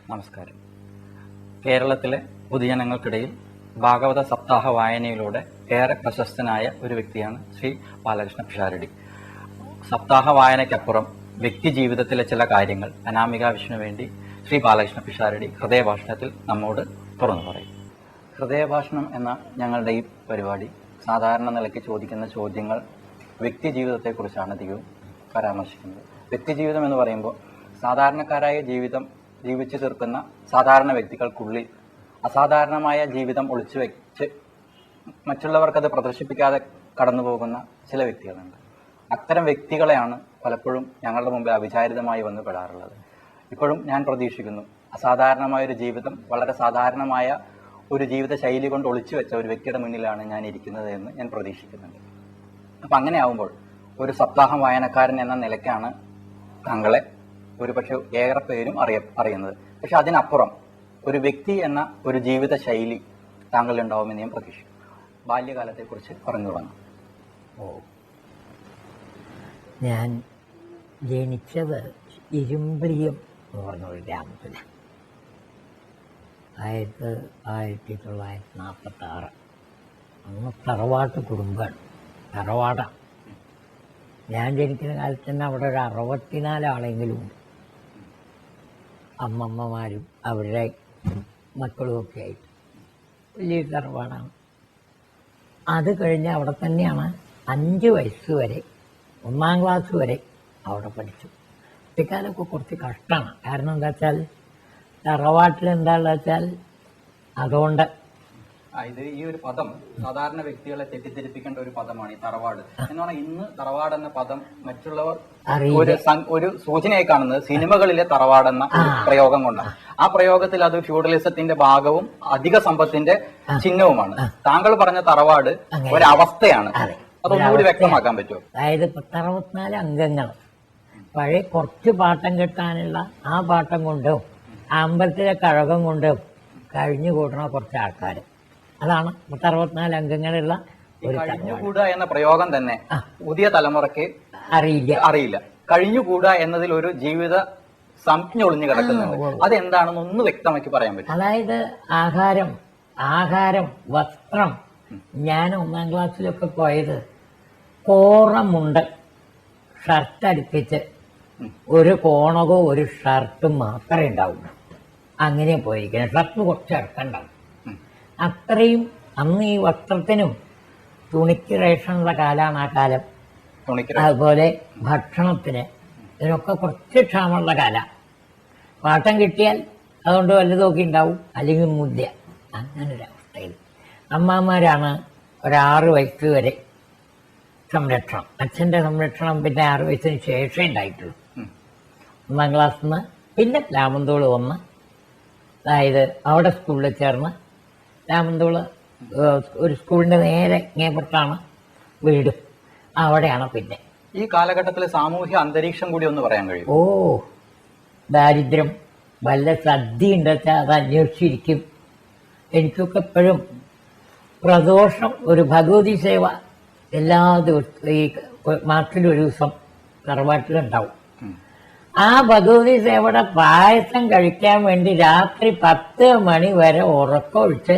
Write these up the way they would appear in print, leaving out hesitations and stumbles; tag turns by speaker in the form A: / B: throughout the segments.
A: നമസ്കാരം. കേരളത്തിലെ പൊതുജനങ്ങൾക്കിടയിൽ ഭാഗവത സപ്താഹ വായനയിലൂടെ ഏറെ പ്രശസ്തനായ ഒരു വ്യക്തിയാണ് ശ്രീ ബാലകൃഷ്ണ പിഷാരടി. സപ്താഹ വായനയ്ക്കപ്പുറം വ്യക്തി ജീവിതത്തിലെ ചില കാര്യങ്ങൾ അനാമിക വിഷ്ണു വേണ്ടി ശ്രീ ബാലകൃഷ്ണ പിഷാരടി ഹൃദയഭാഷണത്തിൽ നമ്മോട് തുറന്നു പറയും. ഹൃദയഭാഷണം എന്ന ഞങ്ങളുടെ ഈ പരിപാടി സാധാരണ നിലയ്ക്ക് ചോദിക്കുന്ന ചോദ്യങ്ങൾ വ്യക്തി ജീവിതത്തെക്കുറിച്ചാണ് അധികവും പരാമർശിക്കുന്നത്. വ്യക്തിജീവിതം എന്ന് പറയുമ്പോൾ സാധാരണക്കാരായ ജീവിതം ജീവിച്ചു തീർക്കുന്ന സാധാരണ വ്യക്തികൾക്കുള്ളിൽ അസാധാരണമായ ജീവിതം ഒളിച്ചു വെച്ച് മറ്റുള്ളവർക്കത് പ്രദർശിപ്പിക്കാതെ കടന്നു പോകുന്ന ചില വ്യക്തികളുണ്ട്. അത്തരം വ്യക്തികളെയാണ് പലപ്പോഴും ഞങ്ങളുടെ മുമ്പിൽ അവിചാരിതമായി വന്നു പെടാറുള്ളത്. ഇപ്പോഴും ഞാൻ പ്രതീക്ഷിക്കുന്നു അസാധാരണമായൊരു ജീവിതം വളരെ സാധാരണമായ ഒരു ജീവിത ശൈലി കൊണ്ട് ഒളിച്ചു വെച്ച ഒരു വ്യക്തിയുടെ മുന്നിലാണ് ഞാൻ ഇരിക്കുന്നത് എന്ന് ഞാൻ പ്രതീക്ഷിക്കുന്നുണ്ട്. അപ്പം അങ്ങനെ ആവുമ്പോൾ ഒരു സപ്താഹം വായനക്കാരൻ എന്ന നിലയ്ക്കാണ് താങ്കളെ ഒരുപക്ഷെ ഏറെ പേരും അറിയുന്നത്. പക്ഷെ അതിനപ്പുറം ഒരു വ്യക്തി എന്ന ഒരു ജീവിത ശൈലി താങ്കളിൽ ഉണ്ടാവുമെന്ന് ഞാൻ പ്രതീക്ഷിക്കും. ബാല്യകാലത്തെക്കുറിച്ച് പറഞ്ഞു തുടങ്ങാം.
B: ഞാൻ ജനിച്ചത് ഇരുമ്പിളിയം എന്ന് പറഞ്ഞൊരു ഗ്രാമത്തിലാണ്. 1946. അന്ന് തറവാട്ട് കുടുംബമാണ്, തറവാടാണ്. ഞാൻ ജനിക്കുന്ന കാലത്ത് തന്നെ അവിടെ ഒരു 64 ആളെങ്കിലും ഉണ്ട്. അമ്മമ്മമാരും അവരുടെ മക്കളുമൊക്കെ ആയിട്ട് വലിയൊരു തറവാടാണ്. അത് കഴിഞ്ഞ് അവിടെ തന്നെയാണ് 5 വയസ്സ് വരെ, 1-ാം ക്ലാസ് വരെ അവിടെ പഠിച്ചു. കുട്ടിക്കാലമൊക്കെ കുറച്ച് കഷ്ടമാണ്. കാരണം എന്താ വെച്ചാൽ തറവാട്ടിൽ എന്താണെന്ന് വെച്ചാൽ അതുകൊണ്ട്
A: ഇത് ഈ ഒരു പദം സാധാരണ വ്യക്തികളെ തെറ്റിദ്ധരിപ്പിക്കേണ്ട ഒരു പദമാണ് ഈ തറവാട് എന്ന് പറഞ്ഞാൽ. ഇന്ന് തറവാട് എന്ന പദം മറ്റുള്ളവർ ഒരു സൂചനയായി കാണുന്നത് സിനിമകളിലെ തറവാട് എന്ന പ്രയോഗം കൊണ്ടാണ്. ആ പ്രയോഗത്തിൽ അത് ഫ്യൂഡലിസത്തിന്റെ ഭാഗവും അധിക സമ്പത്തിന്റെ ചിഹ്നവുമാണ്. താങ്കൾ പറഞ്ഞ തറവാട് ഒരവസ്ഥയാണ്. അതൊന്നുകൂടി വ്യക്തമാക്കാൻ പറ്റുമോ?
B: അതായത് 64 അംഗങ്ങൾ പഴയ കുറച്ച് പാട്ടം കെട്ടാനുള്ള ആ പാട്ടം കൊണ്ടും അമ്പലത്തിലെ കഴകം കൊണ്ടും കഴിഞ്ഞു കൂട്ടണ കുറച്ച് ആൾക്കാർ. അതാണ് 64 അംഗങ്ങളുള്ള ഒരു
A: കഴിഞ്ഞുകൂടുക എന്ന പ്രയോഗം തന്നെ പുതിയ തലമുറയ്ക്ക് അറിയില്ല. കഴിഞ്ഞുകൂടുക എന്നതിൽ ഒരു ജീവിത സംജ്ഞ ഒളിഞ്ഞു കിടക്കുന്നുണ്ട്. അതെന്താണെന്ന് ഒന്ന് വ്യക്തമാക്കി പറയാൻ പറ്റും?
B: അതായത് ആഹാരം, വസ്ത്രം. ഞാൻ 1-ാം ക്ലാസ്സിലൊക്കെ പോയത് കോറമുണ്ട്, ഷർട്ട് അടുപ്പിച്ച് ഒരു കോണകോ ഒരു ഷർട്ടും മാത്രമേ ഉണ്ടാവുള്ളൂ. അങ്ങനെ പോയിരിക്കണം. ഷർട്ട് കുറച്ച് ഇറക്കണ്ടാവും. അത്രയും അന്ന് ഈ വസ്ത്രത്തിനും തുണിക്ക് റേഷനുള്ള കാലമാണ് ആ കാലം. അതുപോലെ ഭക്ഷണത്തിന് ഇതിനൊക്കെ കുറച്ച് ക്ഷാമമുള്ള കാലമാണ്. പാട്ടം കിട്ടിയാൽ അതുകൊണ്ട് വല്ലതൊക്കെ ഉണ്ടാവും, അല്ലെങ്കിൽ ഒന്നുമില്ല. അങ്ങനൊരവസ്ഥയിൽ അമ്മമാരാണ് ഒരു 6 വയസ്സ് വരെ സംരക്ഷണം. അച്ഛൻ്റെ സംരക്ഷണം പിന്നെ 6 വയസ്സിന് ശേഷമേ ഉണ്ടായിട്ടുള്ളൂ. 1-ാം ക്ലാസ്സിൽ നിന്ന് പിന്നെ രാമന്തോള് വന്ന്, അതായത് അവിടെ സ്കൂളിൽ ചേർന്ന് രാമന്തോള് ഒരു സ്കൂളിൻ്റെ നേരെ ഇങ്ങേപ്പുറത്താണ് വീട്. അവിടെയാണ് പിന്നെ
A: ഈ കാലഘട്ടത്തിലെ സാമൂഹ്യ അന്തരീക്ഷം കൂടി ഒന്ന് പറയാൻ കഴിയും?
B: ദാരിദ്ര്യം. വല്ല സദ്യ ഉണ്ട് വെച്ചാൽ അത് അന്വേഷിച്ചിരിക്കും. എനിക്കൊക്കെ എപ്പോഴും പ്രദോഷം, ഒരു ഭഗവതി സേവ എല്ലാ ദിവസവും ഈ മാസത്തിലൊരു ദിവസം തറവാട്ടിലുണ്ടാവും. ആ ഭഗവതി സേവയുടെ പായസം കഴിക്കാൻ വേണ്ടി രാത്രി 10 മണി വരെ ഉറക്കമൊഴിച്ച്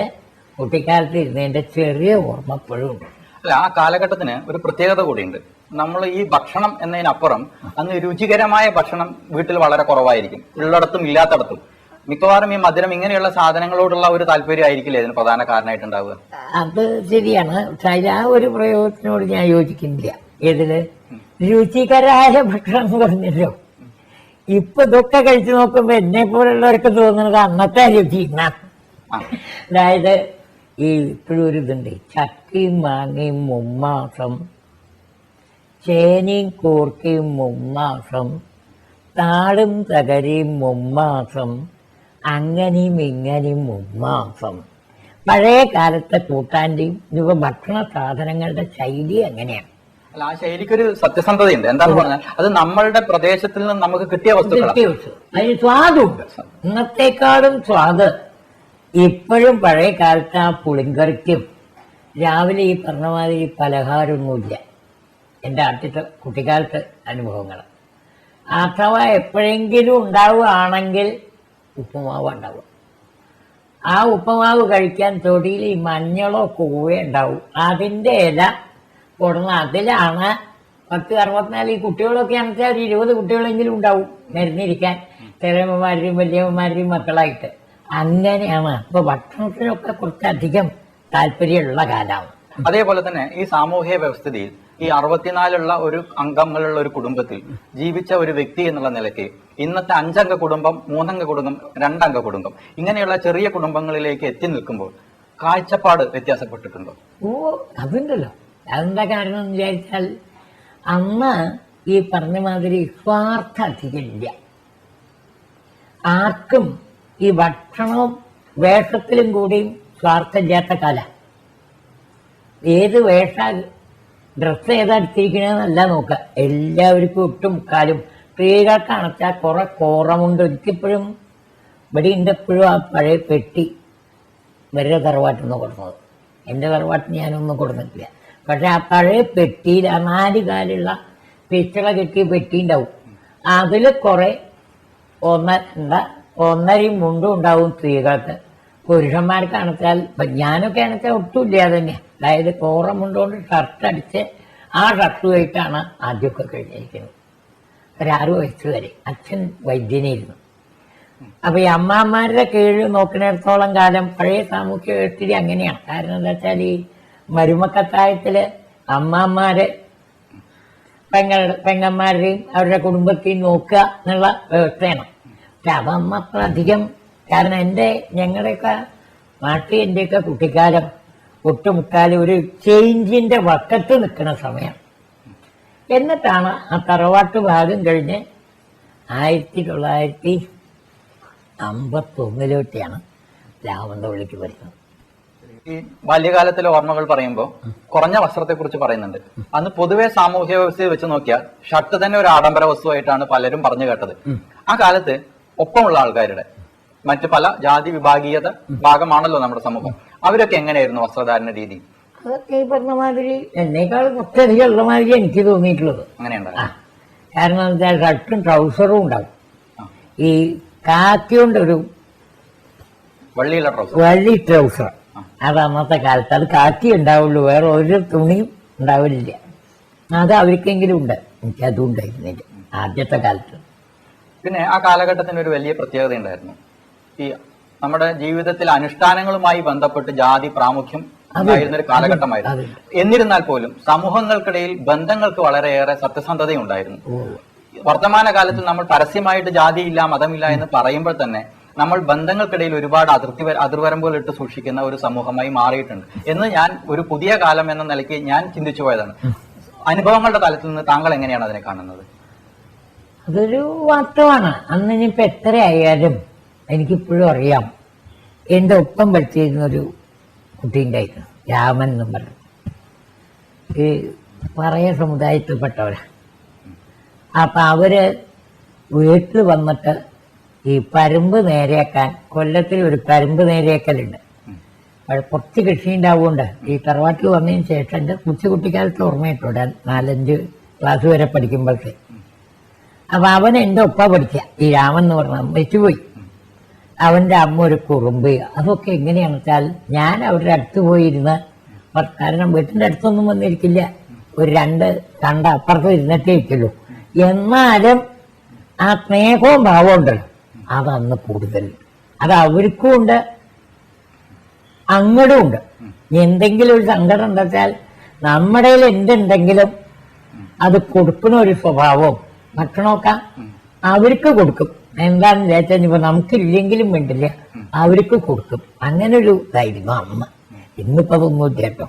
B: കുട്ടിക്കാലത്ത് ഇരുന്നതിന്റെ ചെറിയ ഓർമ്മ ഇപ്പോഴും ഉണ്ട്.
A: അല്ല, ആ കാലഘട്ടത്തിന് ഒരു പ്രത്യേകത കൂടിയുണ്ട്. നമ്മൾ ഈ ഭക്ഷണം എന്നതിനപ്പുറം അന്ന് രുചികരമായ ഭക്ഷണം വീട്ടിൽ വളരെ കുറവായിരിക്കും, ഉള്ളിടത്തും ഇല്ലാത്തടത്തും. മിക്കവാറും ഈ മധുരം ഇങ്ങനെയുള്ള സാധനങ്ങളോടുള്ള ഒരു താല്പര്യമായിരിക്കില്ലേ ഇതിന് പ്രധാന കാരണമായിട്ടുണ്ടാവുക?
B: അത് ശരിയാണ്. പക്ഷേ ആ ഒരു പ്രയോഗത്തിനോട് ഞാൻ യോജിക്കുന്നില്ല. ഇതില് രുചികരായ ഭക്ഷണം പറഞ്ഞല്ലോ. ഇപ്പൊ ഇതൊക്കെ കഴിച്ചു നോക്കുമ്പോ എന്നെ പോലുള്ളവർക്ക് തോന്നുന്നത് അന്നത്തെ രുചി. അതായത് ഈ ഇപ്പോഴും ഒരു ഇതുണ്ട്, ചക്കയും മാങ്ങയും മുമ്മാസം, ചേനയും കൂർക്കയും മുമ്മാസം, താളും തകരിയും മുമ്മാസം, അങ്ങനെയും ഇങ്ങനെയും മുമ്മാസം. പഴയ കാലത്തെ കൂട്ടാന്റെയും ഇവ ഭക്ഷണ സാധനങ്ങളുടെ ശൈലി അങ്ങനെയാണ്.
A: അല്ല, ആ ശൈലിക്കൊരു സത്യസന്ധതയുണ്ട്. എന്താണെന്ന് പറഞ്ഞാൽ അത് നമ്മളുടെ പ്രദേശത്തിൽ നിന്ന് നമുക്ക് കിട്ടിയ വസ്തുക്കളാണ്.
B: അതിന് സ്വാദുണ്ട്, ഇന്നത്തെക്കാളും സ്വാദ്. ഇപ്പോഴും പഴയ കാലത്ത് ആ പുളിങ്കറിക്കും രാവിലെ ഈ പറഞ്ഞമാതിരി പലഹാരമൊന്നുമില്ല. എൻ്റെ ആദ്യത്തെ കുട്ടിക്കാലത്തെ അനുഭവങ്ങൾ. അഥവാ എപ്പോഴെങ്കിലും ഉണ്ടാവുകയാണെങ്കിൽ ഉപ്പുമാവ് ഉണ്ടാവുക. ആ ഉപ്പുമാവ് കഴിക്കാൻ തൊടിയിൽ ഈ മഞ്ഞളോ കൂവയോ ഉണ്ടാവും. അതിൻ്റെ ഇല കൊടുന്ന് അതിലാണ് 10-64 ഈ കുട്ടികളൊക്കെ ആണെങ്കിൽ ഒരു 20 കുട്ടികളെങ്കിലും ഉണ്ടാവും മരുന്നിരിക്കാൻ, ചെറിയമ്മമാരുടെയും വലിയമ്മമാരുടെയും മക്കളായിട്ട്. അങ്ങനെയാണ്. അപ്പൊ ഭക്ഷണത്തിനൊക്കെ കുറച്ചധികം താല്പര്യമുള്ള കാലമാണ്.
A: അതേപോലെ തന്നെ ഈ സാമൂഹ്യ വ്യവസ്ഥിതിയിൽ ഈ 64 ഒരു അംഗങ്ങളുള്ള ഒരു കുടുംബത്തിൽ ജീവിച്ച ഒരു വ്യക്തി എന്നുള്ള നിലയ്ക്ക് ഇന്നത്തെ 5 അംഗ കുടുംബം, 3 അംഗ കുടുംബം, 2 അംഗ കുടുംബം ഇങ്ങനെയുള്ള ചെറിയ കുടുംബങ്ങളിലേക്ക് എത്തി നിൽക്കുമ്പോൾ കാഴ്ചപ്പാട് വ്യത്യാസപ്പെട്ടിട്ടുണ്ടോ?
B: ഓ, അതുണ്ടല്ലോ. അതെന്താ കാരണം എന്ന് വിചാരിച്ചാൽ അന്ന് ഈ പറഞ്ഞ മാതിരി സ്വാർത്ഥ അധികമില്ല. ആർക്കും ഈ ഭക്ഷണവും വേഷത്തിലും കൂടിയും സ്വാർത്ഥമില്ലാത്ത കാലം. ഏത് ഡ്രസ്സ് ഏതാ എടുത്തിരിക്കണമെന്നല്ല നോക്കുക, എല്ലാവർക്കും ഇട്ടും മുക്കാലും. സ്ത്രീകൾക്കാണെച്ചാൽ കുറെ കോറമുണ്ട്. എനിക്കിപ്പോഴും ഇവിടെ ഉണ്ട് എപ്പോഴും ആ പഴയ പെട്ടി വരെ തറവാട്ടിൽ നിന്ന് കൊടുക്കുന്നത്. എൻ്റെ തറവാട്ടിൽ ഞാനൊന്നും കൊടുത്തിട്ടില്ല. പക്ഷെ ആ പഴയ പെട്ടിയിൽ ആ 4 കാലുള്ള പിച്ചള കെട്ടിയ പെട്ടി ഉണ്ടാവും. അതിൽ കുറെ 1.5 മുണ്ടും ഉണ്ടാവും സ്ത്രീകൾക്ക്. പുരുഷന്മാർക്കാണെച്ചാൽ ഞാനൊക്കെ ആണെച്ചാൽ ഒട്ടുമില്ല തന്നെ. അതായത് കോറമുണ്ടുകൊണ്ട് ഷർട്ട് അടിച്ച് ആ ഷർട്ടുമായിട്ടാണ് ആദ്യമൊക്കെ കഴിഞ്ഞിരിക്കുന്നത്. ഒരു 6 വയസ്സ് വരെ. അച്ഛൻ വൈദ്യനായിരുന്നു. അപ്പൊ ഈ അമ്മാമാരുടെ കീഴിൽ നോക്കുന്നിടത്തോളം കാലം പഴയ സാമൂഹ്യ വ്യവസ്ഥിതി അങ്ങനെയാണ്. കാരണം എന്താ വെച്ചാൽ ഈ മരുമക്കത്തായത്തില് അമ്മാമാരെ പെങ്ങന്മാരുടെയും അവരുടെ കുടുംബത്തെയും നോക്കുക എന്നുള്ള വ്യവസ്ഥയാണ്. പക്ഷെ അതമ്മ അത്ര അധികം. കാരണം ഞങ്ങളുടെയൊക്കെ നാട്ടിൽ എൻ്റെയൊക്കെ കുട്ടിക്കാലം ഒട്ടുമുക്കാലും ഒരു ചേഞ്ചിന്റെ വക്കത്ത് നിൽക്കുന്ന സമയം. എന്നിട്ടാണ് ആ തറവാട്ട് ഭാഗം കഴിഞ്ഞ് 1951 രാമന്തപള്ളിക്ക് വരുന്നത്.
A: ഈ ബാല്യകാലത്തിലെ ഓർമ്മകൾ പറയുമ്പോൾ കുറഞ്ഞ വസ്ത്രത്തെ കുറിച്ച് പറയുന്നുണ്ട്. അന്ന് പൊതുവെ സാമൂഹ്യ വ്യവസ്ഥയെ വെച്ച് നോക്കിയാൽ ഷർട്ട് തന്നെ ഒരു ആഡംബര വസ്തുവായിട്ടാണ് പലരും പറഞ്ഞു കേട്ടത്. ആ കാലത്ത് ഒപ്പമുള്ള ആൾക്കാരുടെ മറ്റു പല ജാതി വിഭാഗീയത ഭാഗമാണല്ലോ നമ്മുടെ സമൂഹം. അവരൊക്കെ എങ്ങനെയായിരുന്നു വസ്ത്രധാരണ രീതി?
B: അതൊക്കെ ഈ പറഞ്ഞ മാതിരി എന്നേക്കാൾ കുറച്ചധികം ഉള്ള മാതിരി എനിക്ക് തോന്നിയിട്ടുള്ളത്.
A: അങ്ങനെയുണ്ടാവും.
B: കാരണം എന്താ വെച്ചാൽ ഷർട്ടും ട്രൗസറും ഉണ്ടാവും. ഈ കാക്കി കൊണ്ടൊരു വള്ളി ട്രൗസർ, അത് അന്നത്തെ കാലത്ത് അത് കാക്കി ഉണ്ടാവുള്ളൂ, വേറെ ഒരു തുണിയും ഉണ്ടാവില്ല. അത് അവർക്കെങ്കിലും ഉണ്ട്. എനിക്കതും ഉണ്ടായിരുന്നില്ല ആദ്യത്തെ കാലത്ത്.
A: പിന്നെ ആ കാലഘട്ടത്തിന് ഒരു വലിയ പ്രത്യേകത ഉണ്ടായിരുന്നു. ഈ നമ്മുടെ ജീവിതത്തിൽ അനുഷ്ഠാനങ്ങളുമായി ബന്ധപ്പെട്ട് ജാതി പ്രാമുഖ്യം ഉണ്ടായിരുന്ന ഒരു കാലഘട്ടമായിരുന്നു. എന്നിരുന്നാൽ പോലും സമൂഹങ്ങൾക്കിടയിൽ ബന്ധങ്ങൾക്ക് വളരെയേറെ സത്യസന്ധതയുണ്ടായിരുന്നു. വർത്തമാന കാലത്ത് നമ്മൾ പരസ്യമായിട്ട് ജാതിയില്ല മതമില്ല എന്ന് പറയുമ്പോൾ തന്നെ നമ്മൾ ബന്ധങ്ങൾക്കിടയിൽ ഒരുപാട് അതിർവരമ്പുകൾ ഇട്ട് സൂക്ഷിക്കുന്ന ഒരു സമൂഹമായി മാറിയിട്ടുണ്ട് എന്ന് ഞാൻ ഒരു പുതിയ കാലം എന്ന നിലയ്ക്ക് ഞാൻ ചിന്തിച്ചു പോയതാണ്. അനുഭവങ്ങളുടെ തലത്തിൽ നിന്ന് താങ്കൾ എങ്ങനെയാണ് അതിനെ കാണുന്നത്?
B: അതൊരു വാസ്തവമാണ്. അന്ന് ഇനിയിപ്പോ എത്രയായാലും എനിക്കിപ്പോഴും അറിയാം, എൻ്റെ ഒപ്പം പഠിച്ചിരുന്നൊരു കുട്ടി ഉണ്ടായിരുന്നു, രാമൻ എന്നും പറഞ്ഞു. ഈ പറയ സമുദായത്തിൽപ്പെട്ടവരാ. അപ്പൊ അവര് വീട്ടിൽ വന്നിട്ട് ഈ പരുമ്പ് നേരെയാക്കാൻ, കൊല്ലത്തിൽ ഒരു പരുമ്പ് നേരെയാക്കലുണ്ട്. കുറച്ച് കൃഷി ഉണ്ടാവുകൊണ്ട് ഈ തറവാട്ടിൽ വന്നതിന് ശേഷം എൻ്റെ കുട്ടിക്കാലത്ത് ഓർമ്മയിട്ടുണ്ട്, 4-5 ക്ലാസ് വരെ പഠിക്കുമ്പോഴത്തെ. അപ്പൊ അവൻ എൻ്റെ ഒപ്പ പഠിക്കുക, ഈ രാമൻ എന്ന് പറഞ്ഞ വെച്ചുപോയി. അവന്റെ അമ്മ ഒരു കുറുമ്പ്. അതൊക്കെ എങ്ങനെയാണെന്ന് വെച്ചാൽ ഞാൻ അവരുടെ അടുത്ത് പോയിരുന്ന്, കാരണം വീട്ടിന്റെ അടുത്തൊന്നും വന്നിരിക്കില്ല, ഒരു 2 കണ്ട അപ്പുറത്ത് ഇരുന്നിട്ടേ ഇരിക്കുള്ളൂ. എന്നാലും ആ സ്നേഹവും ഭാവവും ഉണ്ടല്ലോ, അതന്ന് കൂടുതൽ. അത് അവർക്കും ഉണ്ട്, അങ്ങടും ഉണ്ട്. എന്തെങ്കിലും ഒരു സങ്കടം എന്താ വെച്ചാൽ നമ്മുടെ എന്തുണ്ടെങ്കിലും അത് കൊടുക്കുന്ന ഒരു സ്വഭാവവും ഭക്ഷണമൊക്കെ അവർക്ക് കൊടുക്കും. എന്താന്ന് വിചാരിച്ചാൽ ഇപ്പൊ നമുക്കില്ലെങ്കിലും വേണ്ടില്ല, അവർക്ക് കൊടുക്കും. അങ്ങനെ ഒരു ഇതായിരുന്നു അമ്മ. ഇന്നിപ്പോ അതൊന്നും കേട്ടോ.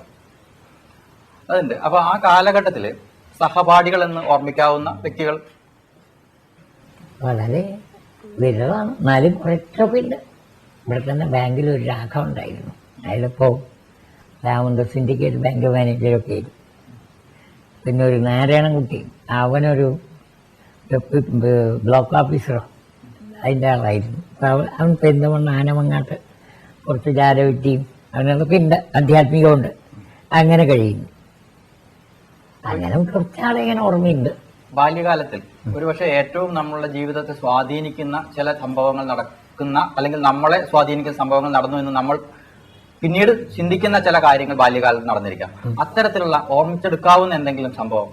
A: അതുണ്ട്. അപ്പൊ ആ കാലഘട്ടത്തില് സഹപാഠികൾ എന്ന് ഓർമ്മിക്കാവുന്ന വ്യക്തികൾ
B: വളരെ വിരളമാണ്. എന്നാലും കുറച്ചൊക്കെ ഉണ്ട്. ഇവിടെ തന്നെ ബാങ്കിൽ ഒരു രാഘവ ഉണ്ടായിരുന്നു. അയാളിപ്പോ രാമന്ത സിൻഡിക്കേറ്റ് ബാങ്ക് മാനേജറൊക്കെ ആയിരുന്നു. പിന്നെ ഒരു നാരായണൻകുട്ടി, അവനൊരു ബ്ലോക്ക് ഓഫീസറോ അതിൻ്റെ ആളായിരുന്നു. അവൻ പെരുന്തമണ്ണ ആനമങ്ങാട്ട് കുറച്ച് ജാലവിറ്റിയും അവനതൊക്കെ ഉണ്ട്, ആധ്യാത്മികമുണ്ട്. അങ്ങനെ കഴിയുന്നു. അങ്ങനെ കുറച്ചാളെ ഇങ്ങനെ ഓർമ്മയുണ്ട്.
A: ബാല്യകാലത്തിൽ ഒരുപക്ഷെ ഏറ്റവും നമ്മളുടെ ജീവിതത്തെ സ്വാധീനിക്കുന്ന ചില സംഭവങ്ങൾ നടക്കുന്ന അല്ലെങ്കിൽ നമ്മളെ സ്വാധീനിക്കുന്ന സംഭവങ്ങൾ നടന്നു എന്ന് നമ്മൾ പിന്നീട് ചിന്തിക്കുന്ന ചില കാര്യങ്ങൾ ബാല്യകാലത്ത് നടന്നിരിക്കാം. അത്തരത്തിലുള്ള ഓർമ്മിച്ചെടുക്കാവുന്ന എന്തെങ്കിലും സംഭവം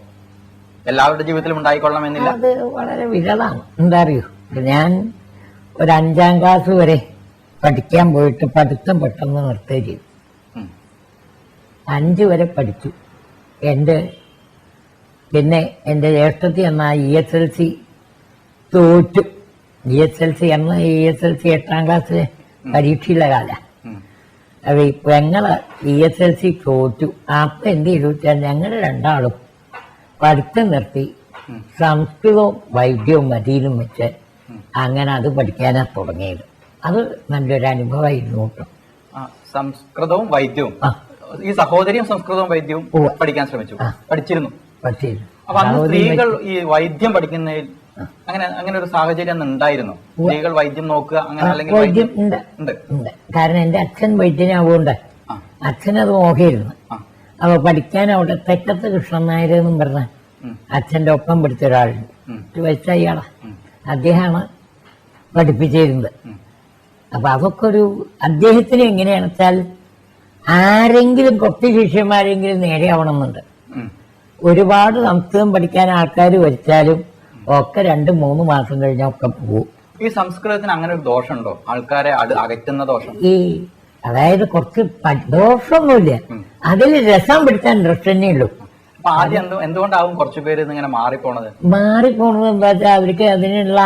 A: എല്ലാവരുടെ ജീവിതത്തിലും ഉണ്ടായിക്കൊള്ളണമെന്നില്ല.
B: അത് വളരെ വിരളാണ്. എന്താ അറിയോ, ഞാൻ ഒരു 5ാം ക്ലാസ് വരെ പഠിക്കാൻ പോയിട്ട് പഠിത്തം പെട്ടെന്ന് നിർത്തുകയും ചെയ്തു. 5 വരെ പഠിച്ചു. പിന്നെ എൻ്റെ ജ്യേഷ്ഠത്തി എന്ന ESLC തോറ്റു. ESLC 8ാം ക്ലാസ് പരീക്ഷയുള്ള കാല. അപ്പൊ ഞങ്ങള് ESLC തോറ്റു. അപ്പൊ എന്ത് ചെയ്തു വെച്ചാൽ ഞങ്ങൾ രണ്ടാളും പഠിത്തം നിർത്തി സംസ്കൃതവും വൈദ്യവും മതിയിലും വെച്ച് അങ്ങനെ അത് പഠിക്കാനാ തുടങ്ങിയത്. അത് നല്ലൊരു അനുഭവമായിരുന്നു കേട്ടോ.
A: സംസ്കൃതവും വൈദ്യവും ഈ സഹോദരിയും സംസ്കൃതവും വൈദ്യവും പഠിക്കാൻ ശ്രമിച്ചു, പഠിച്ചിരുന്നു. അപ്പൊ അന്ന് സ്ത്രീകൾ ഈ വൈദ്യം പഠിക്കുന്നതിൽ അങ്ങനെ ഒരു സാഹചര്യം ഉണ്ടായിരുന്നു? സ്ത്രീകൾ വൈദ്യം നോക്കുക അങ്ങനെ അല്ലെങ്കിൽ
B: വൈദ്യം ഉണ്ട്. കാരണം എന്റെ അച്ഛൻ വൈദ്യനാവുകൊണ്ട് അച്ഛനത് മോഹമായിരുന്നു. അപ്പൊ പഠിക്കാൻ അവിടെ തെക്കത്ത് കൃഷ്ണൻ നായർ എന്നും പറഞ്ഞ അച്ഛന്റെ ഒപ്പം പഠിച്ച ഒരാളുണ്ട്, വയസ്സായ അയാളാ. അദ്ദേഹമാണ് പഠിപ്പിച്ചിരുന്നത്. അപ്പൊ അതൊക്കെ ഒരു അദ്ദേഹത്തിന് എങ്ങനെയാണെന്ന് വെച്ചാൽ ആരെങ്കിലും കുറച്ച് ശിഷ്യന്മാരെങ്കിലും നേരെയാവണമെന്നുണ്ട്. ഒരുപാട് സംസ്കൃതം പഠിക്കാൻ ആൾക്കാർ വരിച്ചാലും ഒക്കെ 2-3 മാസം കഴിഞ്ഞാൽ ഒക്കെ പോകും.
A: ഈ സംസ്കൃതത്തിന് അങ്ങനെ ഒരു ദോഷമുണ്ടോ, ആൾക്കാരെ അകറ്റുന്ന ദോഷം?
B: അതായത് കുറച്ച് ദോഷമൊന്നുമില്ല, അതിൽ രസം പിടിക്കാൻ ഇൻട്രസ്റ്റ് തന്നെ ഉള്ളൂ.
A: അപ്പൊ ആദ്യം എന്തുകൊണ്ടാവും കുറച്ചു പേര് ഇങ്ങനെ മാറിപ്പോണത്
B: എന്താ വെച്ചാൽ അവർക്ക് അതിനുള്ള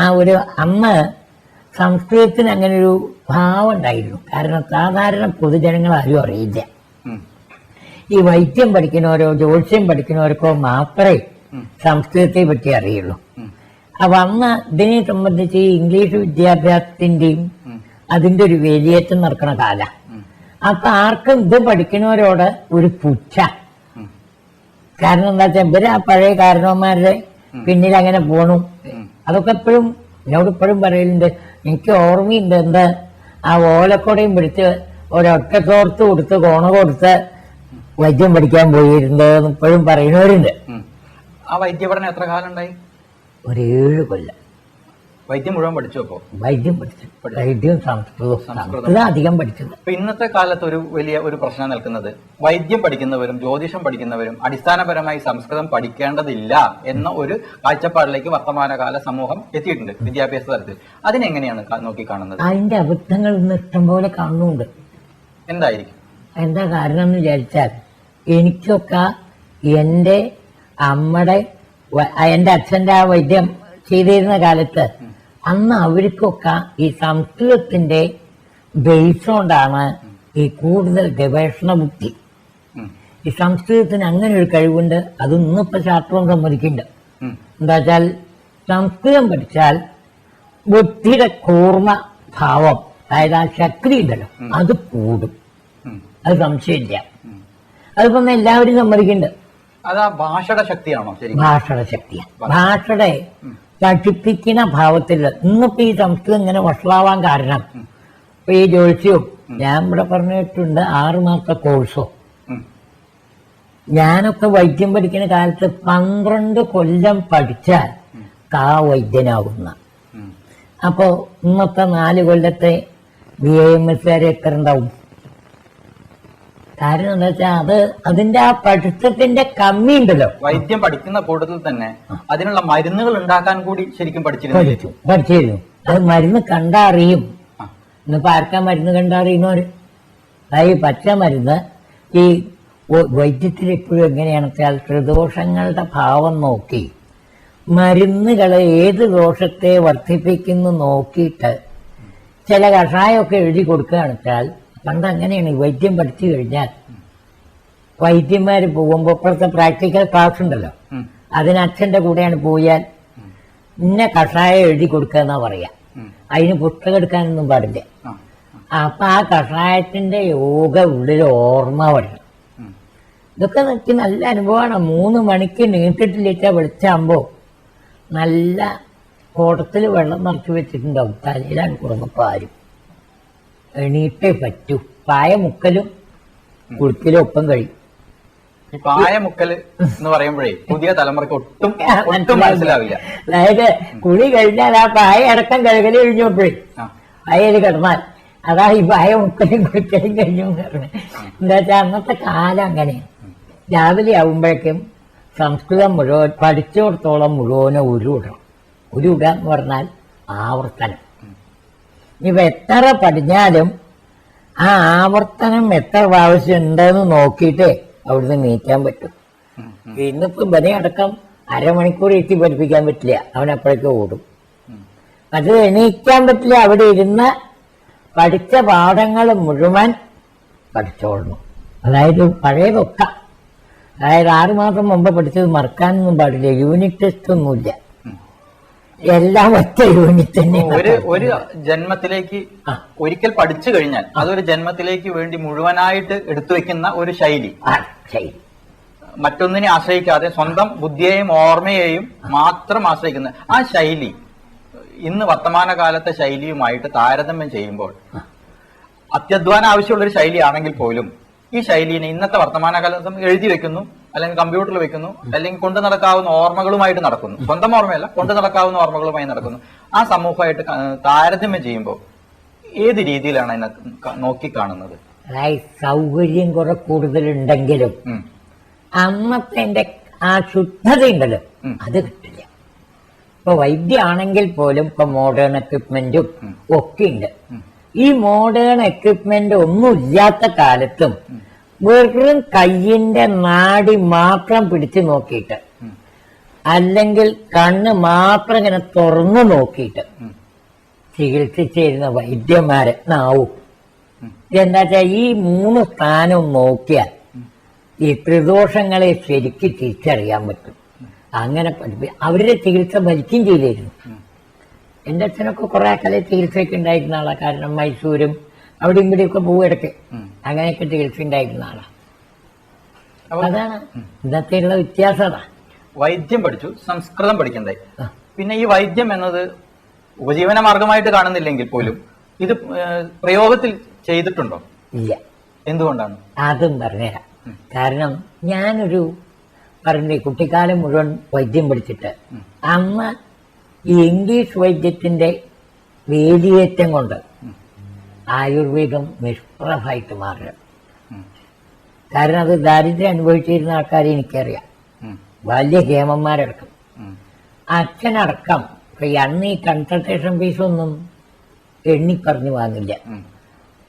B: ആ ഒരു അന്ന് സംസ്കൃതത്തിന് അങ്ങനെ ഒരു ഭാവം ഉണ്ടായിരുന്നു. കാരണം സാധാരണ പൊതുജനങ്ങൾ ആരും അറിയില്ല. ഈ വൈദ്യം പഠിക്കുന്നവരോ ജ്യോത്സ്യം പഠിക്കുന്നവർക്കോ മാത്രമേ സംസ്കൃതത്തെ പറ്റി അറിയുള്ളൂ. അപ്പൊ അന്ന് ഇതിനെ സംബന്ധിച്ച് ഈ ഇംഗ്ലീഷ് വിദ്യാഭ്യാസത്തിന്റെയും അതിന്റെ ഒരു വേലിയേറ്റം നടക്കുന്ന കാല. അപ്പൊ ആർക്കും ഇത് പഠിക്കുന്നവരോട് ഒരു പുച്ഛ. കാരണം എന്താ വെച്ചാൽ ഇവര് ആ പഴയ കാരണവന്മാരുടെ പിന്നിൽ അങ്ങനെ പോണു. അതൊക്കെ എപ്പോഴും എന്നോട് ഇപ്പോഴും പറയലുണ്ട്. എനിക്ക് ഓർമ്മയുണ്ട്, എന്താ ആ ഓലക്കൊടയും പിടിച്ച് ഒരൊറ്റ തോർത്ത് കൊടുത്ത് കോണ കൊടുത്ത് വൈദ്യം പഠിക്കാൻ പോയിരുന്നത് ഇപ്പോഴും പറയുന്നവരുണ്ട്.
A: ആ വൈദ്യപഠനം എത്ര കാലം ഉണ്ടായി?
B: ഒരു 7 കൊല്ലം
A: വൈദ്യം മുഴുവൻ പഠിച്ചു. അപ്പോ
B: വൈദ്യം പഠിച്ചു, വൈദ്യവും സംസ്കൃതം അധികം പഠിച്ചത്.
A: അപ്പൊ ഇന്നത്തെ കാലത്ത് വലിയ പ്രശ്നം നിൽക്കുന്നത് വൈദ്യം പഠിക്കുന്നവരും ജ്യോതിഷം പഠിക്കുന്നവരും അടിസ്ഥാനപരമായി സംസ്കൃതം പഠിക്കേണ്ടതില്ല എന്ന ഒരു കാഴ്ചപ്പാടിലേക്ക് വർത്തമാനകാല സമൂഹം എത്തിയിട്ടുണ്ട് വിദ്യാഭ്യാസ തലത്തിൽ. അതിനെങ്ങനെയാണ് നോക്കിക്കാണുന്നത്?
B: അതിന്റെ അബദ്ധങ്ങൾ ഇന്ന് ഇഷ്ടംപോലെ കാണുന്നുണ്ട്.
A: എന്തായിരിക്കും
B: എന്താ കാരണം എന്ന് വിചാരിച്ചാൽ, എനിക്കൊക്കെ എന്റെ അച്ഛന്റെ ആ വൈദ്യം ചെയ്തിരുന്ന കാലത്ത് അന്ന് അവർക്കൊക്കെ ഈ സംസ്കൃതത്തിന്റെ ബേസ് കൊണ്ടാണ് ഈ കൂടുതൽ ഗവേഷണ ബുദ്ധി. ഈ സംസ്കൃതത്തിന് അങ്ങനെ ഒരു കഴിവുണ്ട്. അത് ഇന്നിപ്പോ ശാസ്ത്രം സമ്മതിക്കുന്നുണ്ട്. എന്താ വെച്ചാൽ സംസ്കൃതം പഠിച്ചാൽ ബുദ്ധിയുടെ കൂർമ്മ ഭാവം, അതായത് ആ ശക്തി ഉണ്ടല്ലോ, അത് കൂടും. അത് സംശയമില്ല. അതിപ്പോ എല്ലാവരും സമ്മതിക്കുന്നുണ്ട്.
A: അത് ആ ഭാഷയുടെ ശക്തിയാണോ?
B: ഭാഷയുടെ ശക്തിയാണ്. ഭാഷയുടെ പഠിപ്പിക്കുന്ന ഭാവത്തിൽ ഇന്നിപ്പോ ഈ സംസ്കൃതം ഇങ്ങനെ വഷളാവാൻ കാരണം ഇപ്പൊ ഈ ജ്യോത്സ്യവും ഞാൻ ഇവിടെ പറഞ്ഞിട്ടുണ്ട് 6 മാസത്തെ കോഴ്സോ. ഞാനൊക്കെ വൈദ്യം പഠിക്കുന്ന കാലത്ത് 12 കൊല്ലം പഠിച്ചാൽ വൈദ്യനാകുന്ന. അപ്പോ ഇന്നത്തെ 4 കൊല്ലത്തെ BAMS എത്ര ഉണ്ടാവും? കാരണം എന്താ വെച്ചാൽ അതിന്റെ ആ പഠിത്തത്തിന്റെ കമ്മി ഉണ്ടല്ലോ.
A: വൈദ്യം പഠിക്കുന്ന കൂട്ടത്തിൽ തന്നെ അതിനുള്ള മരുന്നുകൾ ഉണ്ടാക്കാൻ കൂടി ശരിക്കും
B: പഠിച്ചിരുന്നു. അത് മരുന്ന് കണ്ടറിയും. ഇന്നിപ്പോ ആർക്കാ മരുന്ന് കണ്ടറിയുന്നവര്? അതായത് പച്ച മരുന്ന് ഈ വൈദ്യത്തിൽ എപ്പോഴും എങ്ങനെയാണെന്ന് വെച്ചാൽ ത്രിദോഷങ്ങളുടെ ഭാവം നോക്കി മരുന്നുകളെ ഏത് ദോഷത്തെ വർദ്ധിപ്പിക്കുന്നു നോക്കിയിട്ട് ചില കഷായമൊക്കെ എഴുതി കൊടുക്കുകയാണെന്ന് വെച്ചാൽ, പണ്ട് അങ്ങനെയാണ്. വൈദ്യം പഠിച്ചു കഴിഞ്ഞാൽ വൈദ്യന്മാര് പോകുമ്പോ ഇപ്പോഴത്തെ പ്രാക്ടിക്കൽ ക്ലാസ് ഉണ്ടല്ലോ, അതിന് അച്ഛന്റെ കൂടെയാണ് പോയാൽ ഇന്ന കഷായം എഴുതി കൊടുക്കുക എന്നാ പറയാ. അതിന് പുസ്തകം എടുക്കാനൊന്നും പാടില്ല. അപ്പൊ ആ കഷായത്തിന്റെ യോഗ ഉള്ളിൽ ഓർമ്മ വരണം. ഇതൊക്കെ എനിക്ക് നല്ല അനുഭവമാണ്. 3 മണിക്ക് നീട്ടിട്ടില്ലേച്ചാ വെളിച്ചാകുമ്പോ നല്ല കുടത്തിൽ വെള്ളം നിറച്ച് വെച്ചിട്ടുണ്ടാവും. തലയിലാണ് കുടുംബപ്പാരും എണീറ്റേ പറ്റൂ. പായ മുക്കലും കുളിക്കലും ഒപ്പം കഴിയും.
A: ഈ പായ മുക്കൽ എന്ന് പറയുമ്പോഴേ പുതിയ തലമുറയ്ക്ക് ഒട്ടും മനസ്സിലാവില്ല.
B: അതായത് കുളി കഴിഞ്ഞാൽ ആ പായ അടക്കം കഴുകല് കഴിഞ്ഞപ്പോഴേ പായയിൽ കിടന്നാൽ അതാ ഈ പായ മുക്കലും കുളിക്കലും കഴിഞ്ഞു എന്ന് പറഞ്ഞു. എന്താ വെച്ചാൽ അന്നത്തെ കാലം അങ്ങനെയാണ്. രാവിലെ ആവുമ്പോഴേക്കും സംസ്കൃതം മുഴുവൻ പഠിച്ചിടത്തോളം മുഴുവനും ഉരുവിടണം. ഉരുവിടുക എന്ന് പറഞ്ഞാൽ ആവർത്തനം. ഇനിയിപ്പോൾ എത്ര പഠിഞ്ഞാലും ആ ആവർത്തനം എത്ര പ്രാവശ്യം ഉണ്ടെന്ന് നോക്കിയിട്ടേ അവിടുന്ന് നീക്കാൻ പറ്റും. ഇന്നിപ്പോ ബനെ അടക്കം അരമണിക്കൂർ എത്തി പഠിപ്പിക്കാൻ പറ്റില്ല, അവനപ്പോഴേക്കും ഓടും. അത് എണീക്കാൻ പറ്റില്ല, അവിടെ ഇരുന്ന് പഠിച്ച പാഠങ്ങൾ മുഴുവൻ പഠിച്ചോളണം. അതായത് പഴയതൊക്കെ, അതായത് 6 മാസം മുമ്പ് പഠിച്ചത് മറക്കാനൊന്നും പാടില്ല. യൂണിറ്റ് ടെസ്റ്റ് ഒന്നുമില്ല, എല്ലാം ഒറ്റ യൂണിറ്റ് തന്നെ.
A: ഒരു ജന്മത്തിലേക്ക് ഒരിക്കൽ പഠിച്ചു കഴിഞ്ഞാൽ അതൊരു ജന്മത്തിലേക്ക് വേണ്ടി മുഴുവനായിട്ട് എടുത്തു വെക്കുന്ന ഒരു ശൈലി. മറ്റൊന്നിനെ ആശ്രയിക്കാതെ സ്വന്തം ബുദ്ധിയെയും ഓർമ്മയെയും മാത്രം ആശ്രയിക്കുന്ന ആ ശൈലി ഇന്ന് വർത്തമാനകാലത്തെ ശൈലിയുമായിട്ട് താരതമ്യം ചെയ്യുമ്പോൾ അത്യധ്വാനം ആവശ്യമുള്ള ഒരു ശൈലിയാണെങ്കിൽ പോലും ഈ ശൈലിനെ ഇന്നത്തെ വർത്തമാനകാലത്തും എഴുതി വെക്കുന്നു, അല്ലെങ്കിൽ കമ്പ്യൂട്ടറിൽ വെക്കുന്നു, അല്ലെങ്കിൽ കൊണ്ടു നടക്കാവുന്ന ഓർമ്മകളുമായിട്ട് നടക്കുന്നു. സ്വന്തം ഓർമ്മയല്ല, കൊണ്ടു നടക്കാവുന്ന ഓർമ്മകളുമായി നടക്കുന്നു. ആ സമൂഹമായിട്ട് താരതമ്യം ചെയ്യുമ്പോൾ ഏത് രീതിയിലാണ് അതിനകത്ത് നോക്കിക്കാണുന്നത്?
B: അതായത് സൗകര്യം കുറെ കൂടുതലുണ്ടെങ്കിലും അന്നത്തെ ആ ശുദ്ധത ഉണ്ടല്ലോ, അത് കിട്ടില്ല. ഇപ്പൊ വൈദ്യമാണെങ്കിൽ പോലും ഇപ്പൊ മോഡേൺ എക്വിപ്മെന്റും ഒക്കെ ഉണ്ട്. ഈ മോഡേൺ എക്വിപ്മെന്റ് ഒന്നും ഇല്ലാത്ത കാലത്തും വെറും കയ്യിന്റെ നാടി മാത്രം പിടിച്ചു നോക്കിയിട്ട്, അല്ലെങ്കിൽ കണ്ണ് മാത്രം ഇങ്ങനെ തുറന്നു നോക്കിയിട്ട് ചികിത്സിച്ചിരുന്ന വൈദ്യന്മാരെ നാവും. എന്താ വെച്ചാൽ ഈ 3 സ്ഥാനവും നോക്കിയാൽ ഈ ത്രിദോഷങ്ങളെ ശരിക്ക് തിരിച്ചറിയാൻ പറ്റും. അങ്ങനെ അവരുടെ ചികിത്സ ഭരിക്കുകയും ചെയ്തിരുന്നു. എന്റെ അച്ഛനൊക്കെ കുറെ കാലം ചികിത്സയൊക്കെ ഉണ്ടായിരുന്ന ആളാണ്. കാരണം മൈസൂരും അവിടെ ഇവിടെയൊക്കെ പോവുകിടക്ക് അങ്ങനെയൊക്കെ ചികിത്സ ഉണ്ടായിരുന്ന ആളാണ്. അതാണ് ഇന്നത്തെ ഉള്ള വ്യത്യാസം. അതാ
A: വൈദ്യം പഠിച്ചു, സംസ്കൃതം പഠിക്കണ്ടായി. പിന്നെ ഈ വൈദ്യം എന്നത് ഉപജീവന മാർഗമായിട്ട് കാണുന്നില്ലെങ്കിൽ പോലും ഇത് പ്രയോഗത്തിൽ ചെയ്തിട്ടുണ്ടോ?
B: ഇല്ല.
A: എന്തുകൊണ്ടാണ്?
B: അതും പറഞ്ഞുതരാം. കാരണം ഞാനൊരു പറഞ്ഞ കുട്ടിക്കാലം മുഴുവൻ വൈദ്യം പഠിച്ചിട്ട് അന്ന് ഈ ഇംഗ്ലീഷ് വൈദ്യത്തിന്റെ വേലിയേറ്റം കൊണ്ട് ആയുർവേദം നിഷ്പ്രഭമായിട്ട് മാറുക. കാരണം അത് ദാരിദ്ര്യം അനുഭവിച്ചിരുന്ന ആൾക്കാരെ എനിക്കറിയാം, വലിയ ഹേമന്മാരടക്കം, അച്ഛനടക്കം. ഇപ്പൊ അന്ന് ഈ കൺസൾട്ടേഷൻ ഫീസൊന്നും എണ്ണിപ്പറഞ്ഞു വാങ്ങില്ല.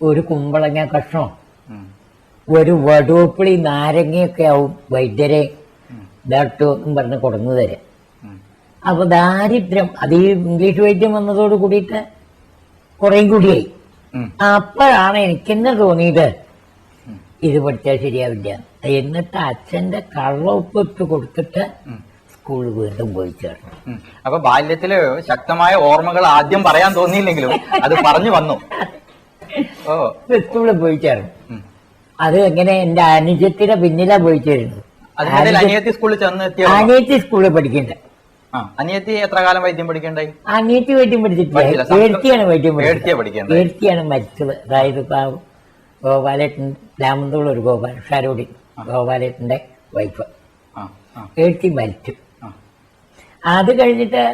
B: ഒരു കുമ്പളങ്ങ കഷ്ണോ ഒരു വടുവപ്പിളി നാരങ്ങയൊക്കെ ആവും വൈദ്യരെ ഡോക്ടർ എന്നും പറഞ്ഞ് കൊടുന്നു തരാം. അപ്പൊ ദാരിദ്ര്യം അത് ഈ ഇംഗ്ലീഷ് വൈദ്യം വന്നതോട് കൂടിയിട്ട് കുറേയും കൂടിയായി. അപ്പോഴാണ് എനിക്കെന്നെ തോന്നിയത് ഇത് പഠിച്ചാൽ ശരിയാവില്ല. എന്നിട്ട് അച്ഛന്റെ കള്ളൊപ്പിട്ട് കൊടുത്തിട്ട് സ്കൂളിൽ വീണ്ടും പോയി ചേർന്നു.
A: അപ്പൊ ബാല്യത്തില് ശക്തമായ ഓർമ്മകൾ ആദ്യം പറയാൻ തോന്നിയില്ലെങ്കിലും അത് പറഞ്ഞു വന്നു.
B: സ്കൂളിൽ പോയി ചേർന്നു. അത് എങ്ങനെ എന്റെ അനുജത്തിന്റെ പിന്നിലാ പോയി ചേരുന്നത്.
A: അനിയത്തി സ്കൂളിൽ ചെന്നെത്തിയ
B: അനിയത്തി സ്കൂളിൽ പഠിക്കണ്ടേ.
A: അനിയത്തി എത്ര കാലം വൈദ്യം പഠിക്കണ്ടായി?
B: അനിയത്തി വൈദ്യം പഠിച്ചിട്ടില്ല, ഏഴ്ത്തിയാണ് വൈദ്യം പഠിച്ചത്. ഏഴ്ത്തിയാണ് മരിച്ചത്. അതായത് ഗോപാലേട്ടൻ രാമന്തോളം ഒരു ഷാരോടി ഗോപാലേട്ടന്റെ വൈഫ് എഴുത്തി മരിച്ചു. അത് കഴിഞ്ഞിട്ട്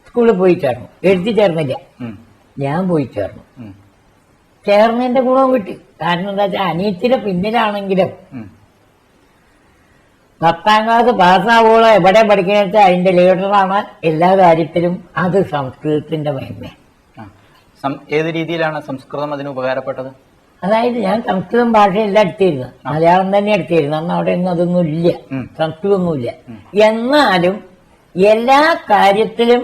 B: സ്കൂളിൽ പോയി ചേർന്നു. എഴുത്തി ചേർന്നില്ല, ഞാൻ പോയി ചേർന്നു. ചേർന്നതിന്റെ ഗുണവും കിട്ടി. കാരണം എന്താ വെച്ചാൽ അനിയത്തിന്റെ പിന്നിലാണെങ്കിലും 10ാം ക്ലാസ് പാസ്സാവോളം എവിടെ പഠിക്കുന്ന വെച്ചാൽ അതിന്റെ ലീഡറാണ് എല്ലാ കാര്യത്തിലും. അത് സംസ്കൃതത്തിന്റെ മേന്മ.
A: ഏത് രീതിയിലാണ് സംസ്കൃതം അതിന് ഉപകാരപ്പെട്ടത്?
B: അതായത് ഞാൻ സംസ്കൃതം ഭാഷയെല്ലാം എടുത്തിരുന്നു, മലയാളം തന്നെ എടുത്തിരുന്നു. അന്ന് അവിടെ ഒന്നും അതൊന്നും ഇല്ല, സംസ്കൃതമൊന്നുമില്ല. എന്നാലും എല്ലാ കാര്യത്തിലും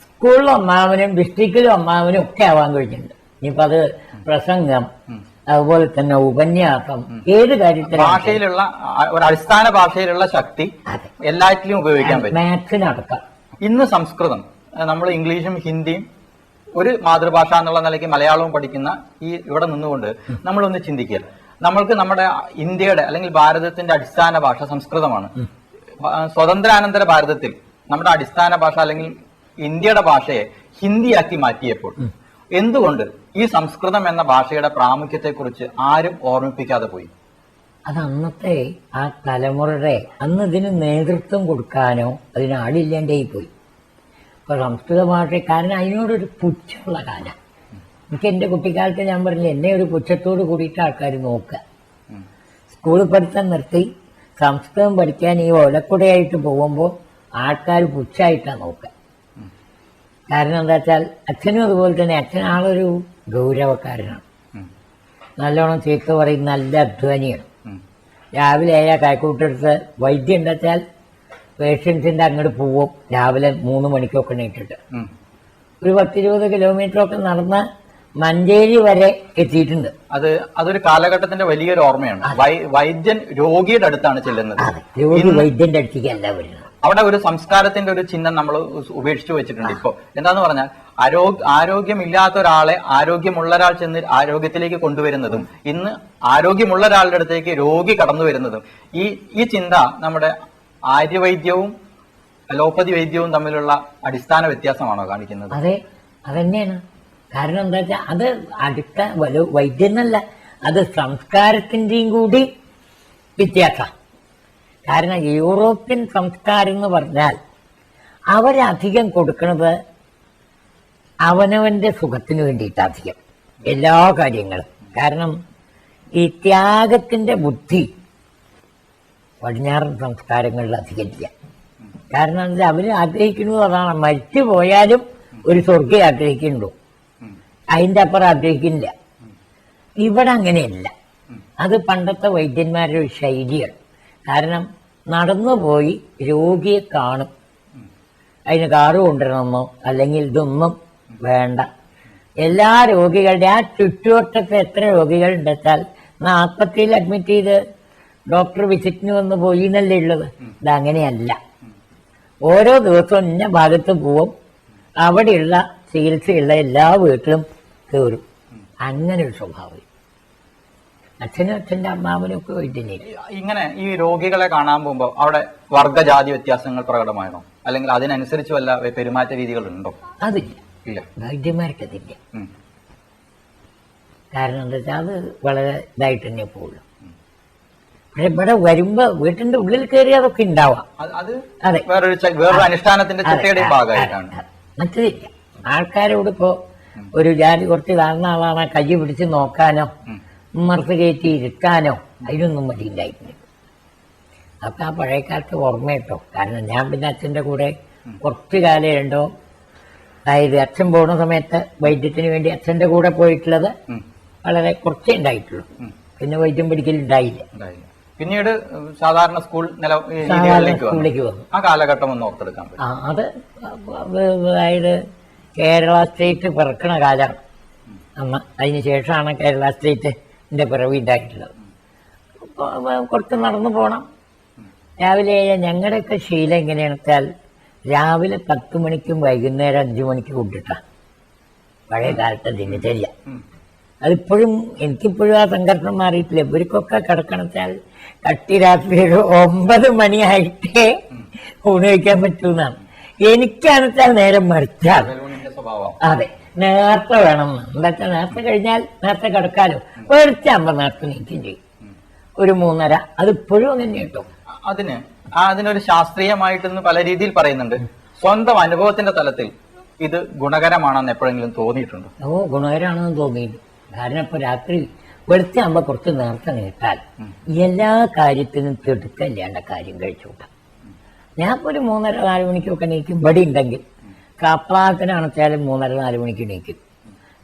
B: സ്കൂളിലും ഒന്നാമനും ഡിസ്ട്രിക്റ്റിലും ഒന്നാമനും ഒക്കെ ആവാൻ കഴിഞ്ഞിട്ടുണ്ട്. ഇനിയിപ്പോ അത് പ്രസംഗം, അതുപോലെ തന്നെ ഉപന്യാസം, ഏത് കാര്യത്തിലും
A: ഭാഷയിലുള്ള ഒരു അടിസ്ഥാന ഭാഷയിലുള്ള ശക്തി എല്ലാറ്റിലും ഉപയോഗിക്കാൻ പറ്റും.
B: മാത്സിനടക്കം.
A: ഇന്ന് സംസ്കൃതം നമ്മൾ ഇംഗ്ലീഷും ഹിന്ദിയും ഒരു മാതൃഭാഷ എന്നുള്ള നിലയ്ക്ക് മലയാളവും പഠിക്കുന്ന ഈ ഇവിടെ നിന്നുകൊണ്ട് നമ്മളൊന്ന് ചിന്തിക്കുക. നമ്മൾക്ക് നമ്മുടെ ഇന്ത്യയുടെ അല്ലെങ്കിൽ ഭാരതത്തിന്റെ അടിസ്ഥാന ഭാഷ സംസ്കൃതമാണ്. സ്വതന്ത്രാനന്തര ഭാരതത്തിൽ നമ്മുടെ അടിസ്ഥാന ഭാഷ അല്ലെങ്കിൽ ഇന്ത്യയുടെ ഭാഷയെ ഹിന്ദിയാക്കി മാറ്റിയപ്പോൾ എന്തുകൊണ്ട് ഈ സംസ്കൃതം എന്ന ഭാഷയുടെ പ്രാമുഖ്യത്തെക്കുറിച്ച് ആരും ഓർമ്മിപ്പിക്കാതെ പോയി?
B: അത് അന്നത്തെ ആ തലമുറയുടെ അന്ന് ഇതിന് നേതൃത്വം കൊടുക്കാനോ അതിന് ആളില്ലാണ്ടായി പോയി. ഇപ്പൊ സംസ്കൃത ഭാഷ കാരണം അതിനോടൊരു പുച്ഛമുള്ള കാലം. എനിക്ക് എൻ്റെ കുട്ടിക്കാലത്ത് ഞാൻ പറഞ്ഞില്ല, എന്നെ ഒരു പുച്ഛത്തോട് കൂടിയിട്ട് ആൾക്കാർ നോക്കുക.
A: ഉം.
B: സ്കൂളിൽ പഠിത്തം നിർത്തി സംസ്കൃതം പഠിക്കാൻ ഈ ഒലക്കുടയായിട്ട് പോകുമ്പോൾ ആൾക്കാർ പുച്ഛമായിട്ടാണ് നോക്കുക. കാരണം എന്താ വെച്ചാൽ അച്ഛനും അതുപോലെ തന്നെ, അച്ഛൻ ആളൊരു ഗൗരവക്കാരനാണ്, നല്ലോണം ചീത്ത പറയും, നല്ല അധ്വാനിയാണ്. രാവിലെ ആയാൽ കൈക്കൂട്ടെടുത്ത് വൈദ്യം ഉണ്ടാച്ചാൽ പേഷ്യൻസിൻ്റെ അങ്ങോട്ട് പോവും. രാവിലെ 3 മണിക്കൊക്കെ നീട്ടിട്ട് ഒരു 10-20 കിലോമീറ്ററൊക്കെ നടന്ന് മഞ്ചേരി വരെ എത്തിയിട്ടുണ്ട്.
A: അതൊരു കാലഘട്ടത്തിന്റെ വലിയൊരു ഓർമ്മയാണ്. വൈദ്യൻ രോഗിയുടെ അടുത്താണ് ചെല്ലുന്നത്,
B: രോഗി വൈദ്യന്റെ അടുത്തേക്കല്ല വരുന്നത്.
A: അവിടെ ഒരു സംസ്കാരത്തിന്റെ ഒരു ചിഹ്നം നമ്മൾ ഉപേക്ഷിച്ചു വെച്ചിട്ടുണ്ട്. ഇപ്പൊ എന്താന്ന് പറഞ്ഞാൽ ആരോഗ്യമില്ലാത്ത ഒരാളെ ആരോഗ്യമുള്ള ഒരാൾ ചെന്ന് ആരോഗ്യത്തിലേക്ക് കൊണ്ടുവരുന്നതും ഇന്ന് ആരോഗ്യമുള്ള ഒരാളുടെ അടുത്തേക്ക് രോഗി കടന്നു വരുന്നതും ഈ ചിന്ത നമ്മുടെ ആര്യവൈദ്യവും അലോപ്പതി വൈദ്യവും തമ്മിലുള്ള അടിസ്ഥാന വ്യത്യാസമാണോ കാണിക്കുന്നത്?
B: അതെ, അതന്നെയാണ്. കാരണം എന്താ വെച്ചാൽ അത് വൈദ്യം എന്നല്ല, അത് സംസ്കാരത്തിന്റെയും കൂടി വ്യത്യാസം. കാരണം യൂറോപ്യൻ സംസ്കാരം എന്ന് പറഞ്ഞാൽ അവരധികം കൊടുക്കുന്നത് അവനവന്റെ സുഖത്തിന് വേണ്ടിയിട്ട് അധികം എല്ലാ കാര്യങ്ങളും. കാരണം ഈ ത്യാഗത്തിന്റെ ബുദ്ധി പടിഞ്ഞാറൻ സംസ്കാരങ്ങളിൽ അധികം ഇല്ല. കാരണം എന്താ, അവര് ആഗ്രഹിക്കുന്നത് അതാണ്, മരിച്ചു പോയാലും ഒരു സ്വർഗ്ഗം ആഗ്രഹിക്കുന്നുണ്ടോ, അതിൻ്റെ അപ്പുറം ആഗ്രഹിക്കുന്നില്ല. ഇവിടെ അങ്ങനെയല്ല. അത് പണ്ടത്തെ വൈദ്യന്മാരുടെ ഒരു ശൈലിയാണ്. കാരണം നടന്നുപോയി രോഗിയെ കാണും, അതിന് കാറ് കൊണ്ടുവരണമെന്നോ അല്ലെങ്കിൽ ഇതൊന്നും വേണ്ട. എല്ലാ രോഗികളുടെ ആ ചുറ്റുവട്ടത്ത് എത്ര രോഗികളുണ്ട് വെച്ചാൽ ആസ്പത്രിയിൽ അഡ്മിറ്റ് ചെയ്ത് ഡോക്ടർ വിസിറ്റിന് വന്ന് പോയി എന്നല്ലേ ഉള്ളത്. ഇതങ്ങനെയല്ല. ഓരോ ദിവസവും ഇന്ന ഭാഗത്ത് പോവും, അവിടെയുള്ള ചികിത്സയുള്ള എല്ലാ വീട്ടിലും കയറും. അങ്ങനെ ഒരു സ്വഭാവം അച്ഛനും അച്ഛൻ്റെ അമ്മാവനും ഒക്കെ വൈദ്യനില്ല.
A: ഇങ്ങനെ ഈ രോഗികളെ കാണാൻ പോകുമ്പോൾ അവിടെ വർഗജാതി വ്യത്യാസങ്ങൾ പ്രകടമാണോ, അല്ലെങ്കിൽ അതിനനുസരിച്ച് വല്ല പെരുമാറ്റ രീതികൾ ഉണ്ടോ?
B: അതില്ല,
A: ഇല്ല,
B: വൈദ്യന്മാർക്കതില്ല. കാരണം എന്താ വെച്ചാൽ അത് വളരെ ഇതായിട്ട് തന്നെ പോകുള്ളൂ. പക്ഷെ ഇവിടെ വരുമ്പോ വീട്ടിന്റെ ഉള്ളിൽ കയറി അതൊക്കെ ഉണ്ടാവാം.
A: അതെ, വേറൊരു അനുഷ്ഠാനത്തിന്റെ ചിട്ടയുടെയും ഭാഗമായിട്ടാണ്.
B: മറ്റതില്ല. ആൾക്കാരോട് ഇപ്പോ ഒരു ജാതി കുറച്ച് താഴ്ന്ന ആളാണ് കൈ പിടിച്ച് നോക്കാനോ ഉമ്മർത്ത് കയറ്റി ഇരുത്താനോ അതിനൊന്നും മടിയില്ലായിരുന്നു. അപ്പൊ ആ പഴയ കാലത്ത് ഓർമ്മ കേട്ടോ. കാരണം ഞാൻ പിന്നെ അച്ഛൻ്റെ കൂടെ കുറച്ച് കാലം ഉണ്ടോ, അതായത് അച്ഛൻ പോകുന്ന സമയത്ത് വൈദ്യത്തിന് വേണ്ടി അച്ഛൻ്റെ കൂടെ പോയിട്ടുള്ളത് വളരെ കുറച്ചേ ഉണ്ടായിട്ടുള്ളൂ. പിന്നെ വൈദ്യം പഠിക്കലുണ്ടായില്ല.
A: പിന്നീട് സാധാരണ സ്കൂളിലേക്ക് വന്നു. ആ കാലഘട്ടം ഒന്ന് ഓർത്തെടുക്കാൻ പറ്റും.
B: അത് അതായത് കേരള സ്റ്റേറ്റ് പിറക്കണ കാലം അന്ന്. അതിന് ശേഷമാണ് കേരള സ്റ്റേറ്റിന്റെ പിറവി ഉണ്ടായിട്ടുള്ളത്. കുറച്ച് നടന്നു പോകണം. രാവിലെ ഞങ്ങളുടെയൊക്കെ ശീലം എങ്ങനെയാണെന്ന് വെച്ചാൽ രാവിലെ 10 മണിക്കും വൈകുന്നേരം 5 മണിക്ക് കൊണ്ടിട്ടാണ് പഴയ കാലത്തെ ദിനചര്യ. അതിപ്പോഴും എനിക്കിപ്പോഴും ആ സംഘർഷം മാറിയിട്ടില്ല. ഇവർക്കൊക്കെ കിടക്കണച്ചാൽ കട്ടി രാത്രി ഒരു 9 മണിയായിട്ടേ ഊണ് കഴിക്കാൻ പറ്റൂന്നാണ്. എനിക്കാണെച്ചാൽ നേരം മറിച്ചാണ്. അതെ, നേരത്തെ വേണം. എന്താ വെച്ചാൽ നേരത്തെ കഴിഞ്ഞാൽ നേരത്തെ കിടക്കാലോ. വെളിച്ചാകുമ്പോ നേരത്തെ നീക്കം ചെയ്യും. ഒരു 3:30. അതിപ്പോഴും അങ്ങനെ കേട്ടോ.
A: അതിനൊരു ശാസ്ത്രീയമായിട്ടൊന്ന് പല രീതിയിൽ പറയുന്നുണ്ട്. സ്വന്തം അനുഭവത്തിന്റെ തലത്തിൽ ഇത് ഗുണകരമാണെന്ന് എപ്പോഴെങ്കിലും തോന്നിയിട്ടുണ്ടോ?
B: ഗുണകരമാണെന്ന് തോന്നിയിട്ടുണ്ട്. കാരണം ഇപ്പൊ രാത്രി വെളുത്താകുമ്പോ കുറച്ച് നേരത്തെ നീട്ടാൽ എല്ലാ കാര്യത്തിനും തിടുക്കല്ലാണ്ട കാര്യം കഴിച്ചുകൂട്ടാം. ഞാൻ ഇപ്പൊ ഒരു 3:30-4 മണിക്കൊക്കെ നീക്കും. ഇവിടെ ഉണ്ടെങ്കിൽ കാപ്ലാത്തിനാണെച്ചാലും 3:30-4 മണിക്ക് നീക്കും.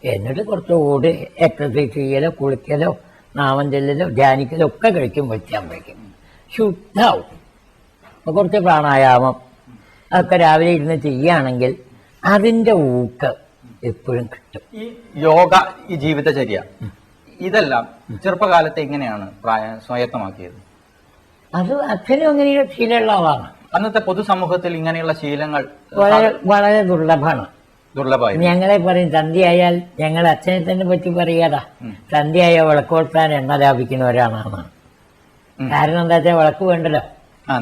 B: എന്നിട്ട് കുറച്ച് ഓട് എക്സസൈസ് ചെയ്യലോ കുളിക്കലോ നാമം ചെല്ലലോ ധ്യാനിക്കലോ ഒക്കെ കഴിക്കും. വെച്ചാകുമ്പോഴേക്കും ശുദ്ധാവും. അപ്പൊ കുറച്ച് പ്രാണായാമം ഒക്കെ രാവിലെ ഇരുന്ന് ചെയ്യുകയാണെങ്കിൽ അതിന്റെ ഊക്ക് എപ്പോഴും കിട്ടും.
A: ഈ യോഗ, ഈ ജീവിതചര്യ, ഇതെല്ലാം ചെറുപ്പകാലത്ത് എങ്ങനെയാണ് സ്വായത്തമാക്കിയത്?
B: അത് അച്ഛനും അങ്ങനെയുള്ള ശീലമുള്ള ആളാണ്.
A: അന്നത്തെ പൊതുസമൂഹത്തിൽ ഇങ്ങനെയുള്ള ശീലങ്ങൾ
B: വളരെ ദുർലഭമാണ്. ഞങ്ങളെ പറയും സന്ധ്യയായാൽ, ഞങ്ങൾ അച്ഛനെ തന്നെ പറ്റി പറയാതാ, സന്ധ്യയായ വിളക്കോർത്താൻ എണ്ണ ലാഭിക്കുന്നവരാണെന്നാണ്. കാരണം എന്താ വെച്ചാൽ വിളക്ക് വേണ്ടല്ലോ.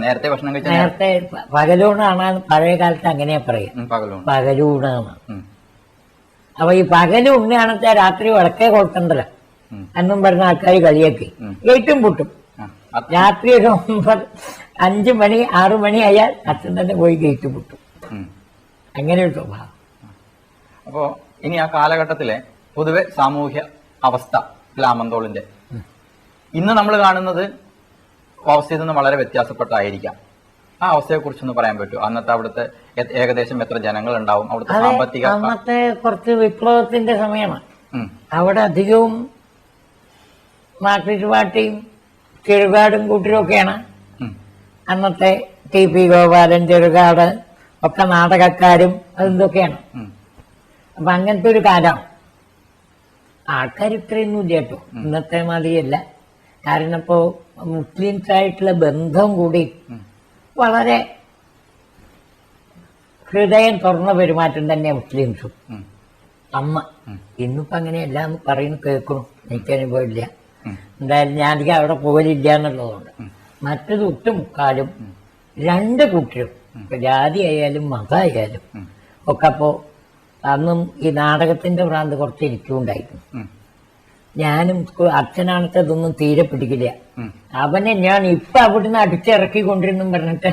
A: നേരത്തെ ഭക്ഷണം കഴിച്ചാൽ
B: നേരത്തെ പകലൂണാണ് പഴയ കാലത്ത് അങ്ങനെയാ പറയാ, പകലൂണാണ്. അപ്പൊ ഈ പകലൂണ്ണാണെച്ചാൽ രാത്രി വിളക്കേ കൊളുത്തണ്ടല്ലോ എന്നും പറഞ്ഞ ആൾക്കാർ കളിയാക്കി ഗേറ്റും പൊട്ടും. രാത്രി ഒരു 5 മണി 6 മണി ആയാൽ അച്ഛൻ തന്നെ പോയി ഗേറ്റ് പൊട്ടും. അങ്ങനെ ഒരു സ്വഭാവം.
A: അപ്പോ ഇനി ആ കാലഘട്ടത്തിലെ പൊതുവെ സാമൂഹ്യ അവസ്ഥ പ്ലാമന്തോളിന്റെ ഇന്ന് നമ്മൾ കാണുന്നത് അവസ്ഥയിൽ നിന്ന് വളരെ വ്യത്യാസപ്പെട്ടായിരിക്കാം. ആ അവസ്ഥയെ കുറിച്ചൊന്ന് പറയാൻ പറ്റുമോ? അന്നത്തെ അവിടുത്തെ ഏകദേശം എത്ര ജനങ്ങൾ ഉണ്ടാവും? അവിടുത്തെ സാമ്പത്തിക
B: അന്നത്തെ കുറച്ച് വിപ്ലവത്തിന്റെ സമയമാണ്. അവിടെ അധികവും മാർക്സിസ്റ്റ് പാർട്ടിയും ചെറുകാടും കൂട്ടരൊക്കെയാണ്. അന്നത്തെ TP ഗോപാലൻ, ചെറുകാട് ഒക്കെ നാടകക്കാരും അതെന്തൊക്കെയാണ്. അപ്പൊ അങ്ങനത്തെ ഒരു കാലമാണ്. ആൾക്കാർ ഇത്രയൊന്നും ഇല്ല കേട്ടോ, ഇന്നത്തെ മാതിരിയല്ല. കാരണം ഇപ്പോ മുസ്ലിംസ് ആയിട്ടുള്ള ബന്ധം കൂടി വളരെ ഹൃദയം തുറന്ന പെരുമാറ്റം തന്നെ മുസ്ലിംസും. അമ്മ ഇന്നിപ്പോ അങ്ങനെയല്ല എന്ന് പറയുന്നു കേൾക്കണം. എനിക്കനുഭവമില്ല. എന്തായാലും ഞാൻ അധികം അവിടെ പോകലില്ല എന്നുള്ളതുകൊണ്ട്. മറ്റത് ഒട്ടുമുക്കാലും രണ്ട് കൂട്ടരും, ഇപ്പൊ ജാതി ആയാലും മതമായാലും ഒക്കെ. അപ്പോ അന്നും ഈ നാടകത്തിന്റെ ഭ്രാന്ത് കുറച്ച് എനിക്കുണ്ടായിരുന്നു. ഞാനും അച്ഛനാണത്തെ ഇതൊന്നും തീരെ പിടിക്കില്ല. അവനെ ഞാൻ ഇപ്പൊ അവിടുന്ന് അടിച്ചിറക്കിക്കൊണ്ടിരുന്നു പറഞ്ഞിട്ട്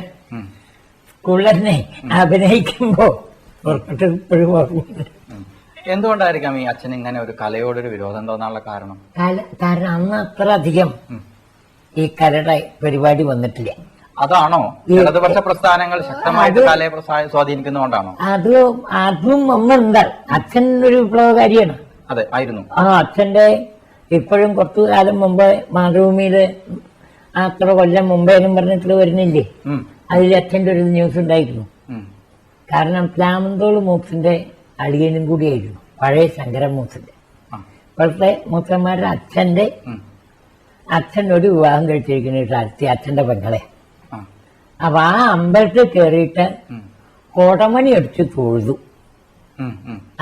B: സ്കൂളിൽ തന്നെ അഭിനയിക്കുമ്പോ ഇപ്പോഴും ഓർമ്മയുണ്ട്.
A: എന്തുകൊണ്ടായിരിക്കാം ഈ അച്ഛൻ ഇങ്ങനെ ഒരു കലയോടൊരു വിരോധം തോന്നാനുള്ള കാരണം?
B: കാരണം അന്ന് അത്ര അധികം ഈ കലയുടെ പരിപാടി വന്നിട്ടില്ല.
A: അതാണോ ഇടതുപക്ഷ പ്രസ്ഥാനങ്ങൾ ശക്തമായിട്ട് കലയെ സ്വാധീനിക്കുന്നതുകൊണ്ടാണോ?
B: അതും ഒന്നുണ്ട്. അച്ഛൻ ഒരു വിപ്ലവകാരിയാണ്.
A: അതെ, ആയിരുന്നു.
B: അച്ഛന്റെ ഇപ്പോഴും കുറച്ചു കാലം മുമ്പ് മാതൃഭൂമിയില് അത്ര കൊല്ലം മുമ്പേ എന്നും പറഞ്ഞിട്ട് വരുന്നില്ലേ, അതിൽ അച്ഛന്റെ ഒരു ന്യൂസ് ഉണ്ടായിരുന്നു. കാരണം പ്ലാമന്തോള് മൂസിന്റെ അളിയനും കൂടിയായിരുന്നു, പഴയ ശങ്കരൻ മൂസിന്റെ. ഇപ്പോഴത്തെ മൂസന്മാരുടെ അച്ഛൻ ഒരു വിവാഹം കഴിച്ചിരിക്കുന്ന അച്ഛന്റെ പെങ്ങളെ. അപ്പൊ ആ അമ്പലത്തിൽ കയറിയിട്ട് കൊടമണി അടിച്ച് തൊഴുതു.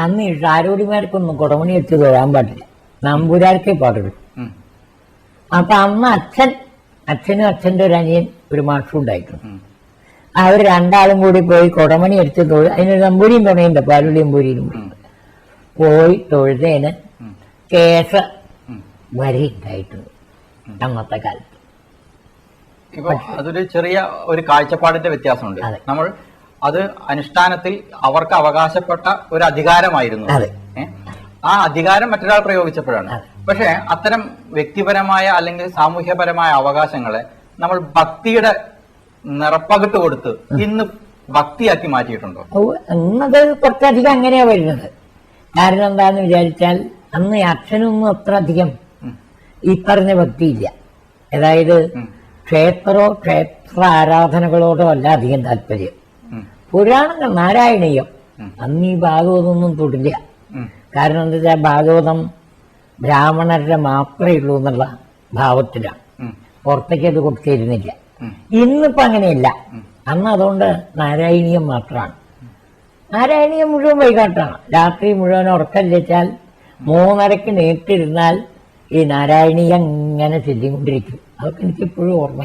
B: അന്ന് ഷാരോടിമാർക്കൊന്നും കൊടമണി അടിച്ച് തൊഴാൻ പാടില്ല, നമ്പൂരാർക്കേ പാടുള്ളൂ. അപ്പൊ അന്ന് അച്ഛനും അച്ഛന്റെ ഒരു അനിയൻ ഒരു മാഷും ഉണ്ടായിരുന്നു. അവർ രണ്ടാളും കൂടി പോയി കൊടമണി അടിച്ച് തൊഴു. അതിനൊരു നമ്പൂരിയും തുണയുണ്ട്, പാലുള്ളിയും പൂരിയും പോയി തൊഴുതേന് കേസ വരി ഉണ്ടായിട്ടുണ്ട് അന്നത്തെ കാലത്ത്.
A: ഇപ്പൊ അതൊരു ചെറിയ ഒരു കാഴ്ചപ്പാടിന്റെ വ്യത്യാസമുണ്ട്. നമ്മൾ അത് അനുഷ്ഠാനത്തിൽ അവർക്ക് അവകാശപ്പെട്ട ഒരു അധികാരമായിരുന്നു. ആ അധികാരം മറ്റൊരാൾ പ്രയോഗിച്ചപ്പോഴാണ്. പക്ഷെ അത്തരം വ്യക്തിപരമായ അല്ലെങ്കിൽ സാമൂഹ്യപരമായ അവകാശങ്ങളെ നമ്മൾ ഭക്തിയുടെ നിറപ്പകിട്ട് കൊടുത്ത് ഇന്ന് ഭക്തിയാക്കി മാറ്റിയിട്ടുണ്ടോ?
B: അന്നത് കുറച്ചധികം അങ്ങനെയാ വരുന്നത്. കാരണം എന്താന്ന് വിചാരിച്ചാൽ അന്ന് അച്ഛനൊന്നും അത്ര അധികം ഈ പറഞ്ഞ ഭക്തിയില്ല. അതായത് ക്ഷേത്ര ആരാധനകളോടോ അല്ല അധികം താല്പര്യം. പുരാണങ്ങൾ, നാരായണീയം, അന്ന് ഈ ഭാഗവതമൊന്നും തൊടില്ല. കാരണം എന്താ വെച്ചാൽ ഭാഗവതം ബ്രാഹ്മണരുടെ മാത്രമേ ഉള്ളൂ എന്നുള്ള ഭാവത്തിലാണ്, പുറത്തേക്ക് അത് കൊടുത്തിരുന്നില്ല. ഇന്നിപ്പോ അങ്ങനെയല്ല. അന്ന് അതുകൊണ്ട് നാരായണീയം മാത്രമാണ്. നാരായണീയം മുഴുവൻ വൈകാട്ടാണ്. രാത്രി മുഴുവൻ ഉറക്കല്ലിച്ചാൽ 3:30 നേരിട്ടിരുന്നാൽ ഈ നാരായണീയം ഇങ്ങനെ ചൊല്ലിക്കൊണ്ടിരിക്കും. അതൊക്കെ എനിക്കിപ്പോഴും ഓർമ്മ.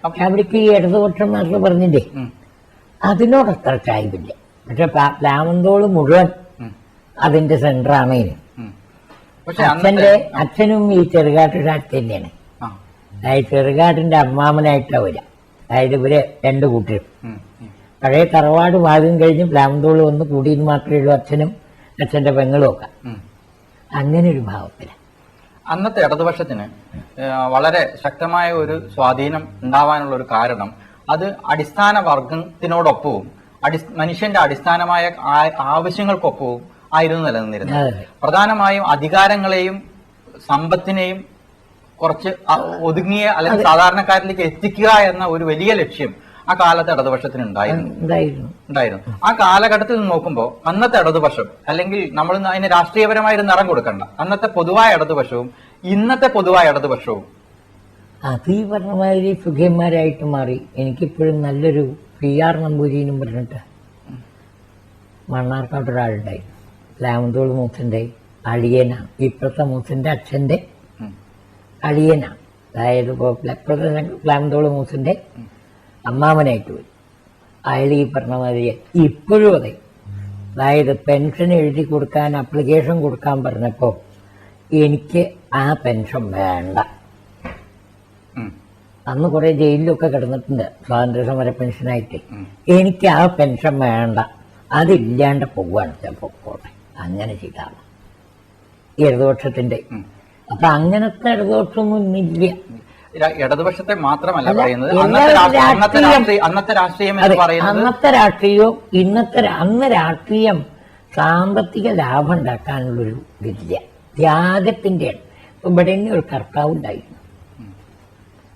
B: അവിടേക്ക് ഈ ഇടതുപക്ഷം നാട്ടിൽ പറഞ്ഞില്ലേ, അതിനോടത്ര ചായ്വില്ല. പക്ഷെ പ്ലാമന്തോള് മുഴുവൻ അതിന്റെ സെന്ററാണ് ഇതിന്. അച്ഛനും ഈ ചെറുകാട്ടൊരു അടുത്ത് തന്നെയാണ്. അതായത് ചെറുകാട്ടിന്റെ അമ്മാമനായിട്ടാ വരാം. അതായത് ഇവര് രണ്ടു കൂട്ടരും പഴയ തറവാട് ഭാഗം കഴിഞ്ഞ് പ്ലാമന്തോള് വന്ന് കൂടിയെന്ന് മാത്രമേ ഉള്ളൂ അച്ഛനും അച്ഛന്റെ പെങ്ങളും ഒക്കെ. അങ്ങനെ ഒരു ഭാവത്തില്
A: അന്നത്തെ ഇടതുപക്ഷത്തിന് വളരെ ശക്തമായ ഒരു സ്വാധീനം ഉണ്ടാവാനുള്ള ഒരു കാരണം അത് അടിസ്ഥാന വർഗത്തിനോടൊപ്പവും മനുഷ്യന്റെ അടിസ്ഥാനമായ ആവശ്യങ്ങൾക്കൊപ്പവും ആയിരുന്നു നിലനിന്നിരുന്നത്. പ്രധാനമായും അധികാരങ്ങളെയും സമ്പത്തിനെയും കുറച്ച് ഒതുങ്ങിയ അല്ലെങ്കിൽ സാധാരണക്കാരിലേക്ക് എത്തിക്കുക എന്ന ഒരു വലിയ ലക്ഷ്യം ആ കാലത്തെ ഇടതുപക്ഷത്തിന് ഉണ്ടായിരുന്നു. ആ കാലഘട്ടത്തിൽ നിന്ന് നോക്കുമ്പോൾ അന്നത്തെ ഇടതുപക്ഷം, അല്ലെങ്കിൽ നമ്മൾ അതിന് രാഷ്ട്രീയപരമായ ഒരു നിറം കൊടുക്കണ്ട, അന്നത്തെ പൊതുവായ ഇടതുപക്ഷവും ഇന്നത്തെ പൊതുവായ ഇടതുപക്ഷവും
B: അത് ഈ പറഞ്ഞ മാതിരി സുഖ്യന്മാരായിട്ട് മാറി. എനിക്കിപ്പോഴും നല്ലൊരു PR നമ്പൂരിനും പറഞ്ഞിട്ട് മണ്ണാർക്കാട് ഒരാളുണ്ടായിരുന്നു. പ്ലാമന്തോള് മൂസിന്റെ അളിയനാണ്. ഇപ്പോഴത്തെ മൂസിന്റെ അച്ഛന്റെ അളിയനാണ്. അതായത് ഇപ്പോഴത്തെ പ്ലാമന്തോള് മൂസിന്റെ അമ്മാമനായിട്ട് വരും. അയാൾ ഈ പറഞ്ഞ മാതിരി ഇപ്പോഴും അതെ. അതായത് പെൻഷൻ എഴുതി കൊടുക്കാൻ അപ്ലിക്കേഷൻ കൊടുക്കാൻ പറഞ്ഞപ്പോ എനിക്ക് ആ പെൻഷൻ വേണ്ട. അന്ന് കുറെ ജയിലിലൊക്കെ കിടന്നിട്ടുണ്ട് സ്വാതന്ത്ര്യ സമര പെൻഷനായിട്ട്. എനിക്ക് ആ പെൻഷൻ വേണ്ട, അതില്ലാണ്ട് പോവാണ് ചിലപ്പോ പോട്ടെ. അങ്ങനെ ചെയ്താണ് ഇടതുപക്ഷത്തിന്റെ. അപ്പൊ അങ്ങനത്തെ ഇടതുപക്ഷമൊന്നും ഇന്നില്ല.
A: ഇടതുപക്ഷത്തെ മാത്രമല്ല പറയുന്നത്, അന്നത്തെ രാഷ്ട്രീയം എന്ന് പറയുന്നത്,
B: അന്നത്തെ രാഷ്ട്രീയവും അന്ന് രാഷ്ട്രീയം സാമ്പത്തിക ലാഭം ഉണ്ടാക്കാനുള്ളൊരു ഇതില്ല, ത്യാഗത്തിന്റെയാണ്. ഇപ്പൊ ഇവിടെ തന്നെ ഒരു കർത്താവ് ഉണ്ടായിരുന്നു,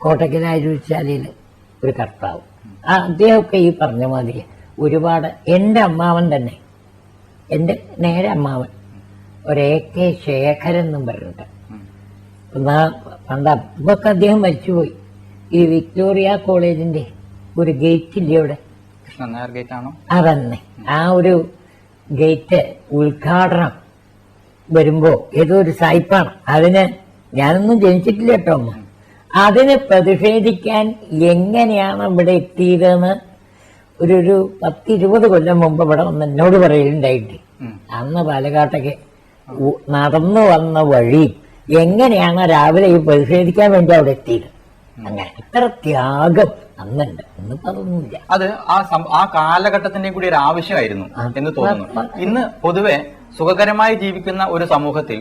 B: കോട്ടക്കൽ ആയുർവേദശാലയിൽ ഒരു കർത്താവ്. അദ്ദേഹമൊക്കെ ഈ പറഞ്ഞ മാതിരി ഒരുപാട്, എൻ്റെ അമ്മാവൻ തന്നെ, എൻ്റെ നേരെ അമ്മാവൻ ഒരു AK ശേഖരൻ എന്നും പറഞ്ഞിട്ട്, പണ്ട് ഇപ്പൊക്കെ അദ്ദേഹം മരിച്ചുപോയി. ഈ വിക്ടോറിയ കോളേജിന്റെ ഒരു ഗേറ്റ് ഇല്ലേ ഇവിടെ,
A: കൃഷ്ണനായർ ഗേറ്റ് ആണോ?
B: അതന്നെ. ആ ഒരു ഗേറ്റ് ഉദ്ഘാടനം വരുമ്പോ ഏതോ ഒരു സായിപ്പാണ്, അതിന് ഞാനൊന്നും ജനിച്ചിട്ടില്ല കേട്ടോ അമ്മ, അതിന് പ്രതിഷേധിക്കാൻ എങ്ങനെയാണ് ഇവിടെ എത്തിയതെന്ന് ഒരു 10-20 കൊല്ലം മുമ്പ് ഇവിടെ വന്ന് എന്നോട് പറയലുണ്ടായിട്ട്. അന്ന് പാലക്കാട്ടൊക്കെ നടന്നു വന്ന വഴി എങ്ങനെയാണ് രാവിലെ ഈ പ്രതിഷേധിക്കാൻ വേണ്ടി അവിടെ എത്തിയത്. അങ്ങനെ ഇത്ര ത്യാഗം അന്നുണ്ട്, ഇന്നിപ്പോ അതൊന്നുമില്ല.
A: അത് ആ കാലഘട്ടത്തിന്റെയും കൂടി ഒരു ആവശ്യമായിരുന്നു എന്ന് തോന്നുന്നു. ഇന്ന് പൊതുവെ സുഖകരമായി ജീവിക്കുന്ന ഒരു സമൂഹത്തിൽ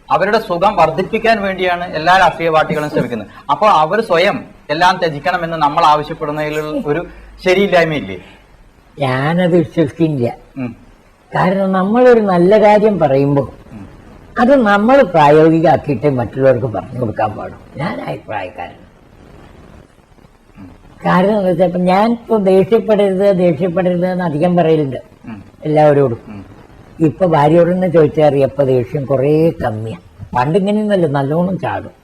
A: അവരുടെ സുഖം വർദ്ധിപ്പിക്കാൻ വേണ്ടിയാണ് എല്ലാ രാഷ്ട്രീയ പാർട്ടികളും ശ്രമിക്കുന്നത്. അപ്പോൾ അവർ സ്വയം എല്ലാം ത്യജിക്കണമെന്ന് നമ്മൾ ആവശ്യപ്പെടുന്നതിൽ ഒരു ശരിയില്ലായ്മയില്ലേ?
B: ഞാനത് വിശ്വസിക്കില്ല. കാരണം നമ്മളൊരു നല്ല കാര്യം പറയുമ്പോൾ അത് നമ്മൾ പ്രായോഗികമാക്കിയിട്ട് മറ്റുള്ളവർക്ക് പറഞ്ഞു കൊടുക്കാൻ പാടും. ഞാൻ അഭിപ്രായക്കാരൻ. കാരണം എന്താ വെച്ചാൽ ഇപ്പൊ ഞാൻ ഇപ്പൊ ദേഷ്യപ്പെടരുത് എന്ന് അധികം പറയലുണ്ട് എല്ലാവരോടും. ഇപ്പൊ ഭാര്യയോടൊന്ന് ചോദിച്ചറിയപ്പോ ദേഷ്യം കുറേ കമ്മിയാ. പണ്ടിങ്ങനെയൊന്നല്ല, നല്ലോണം ചാടും.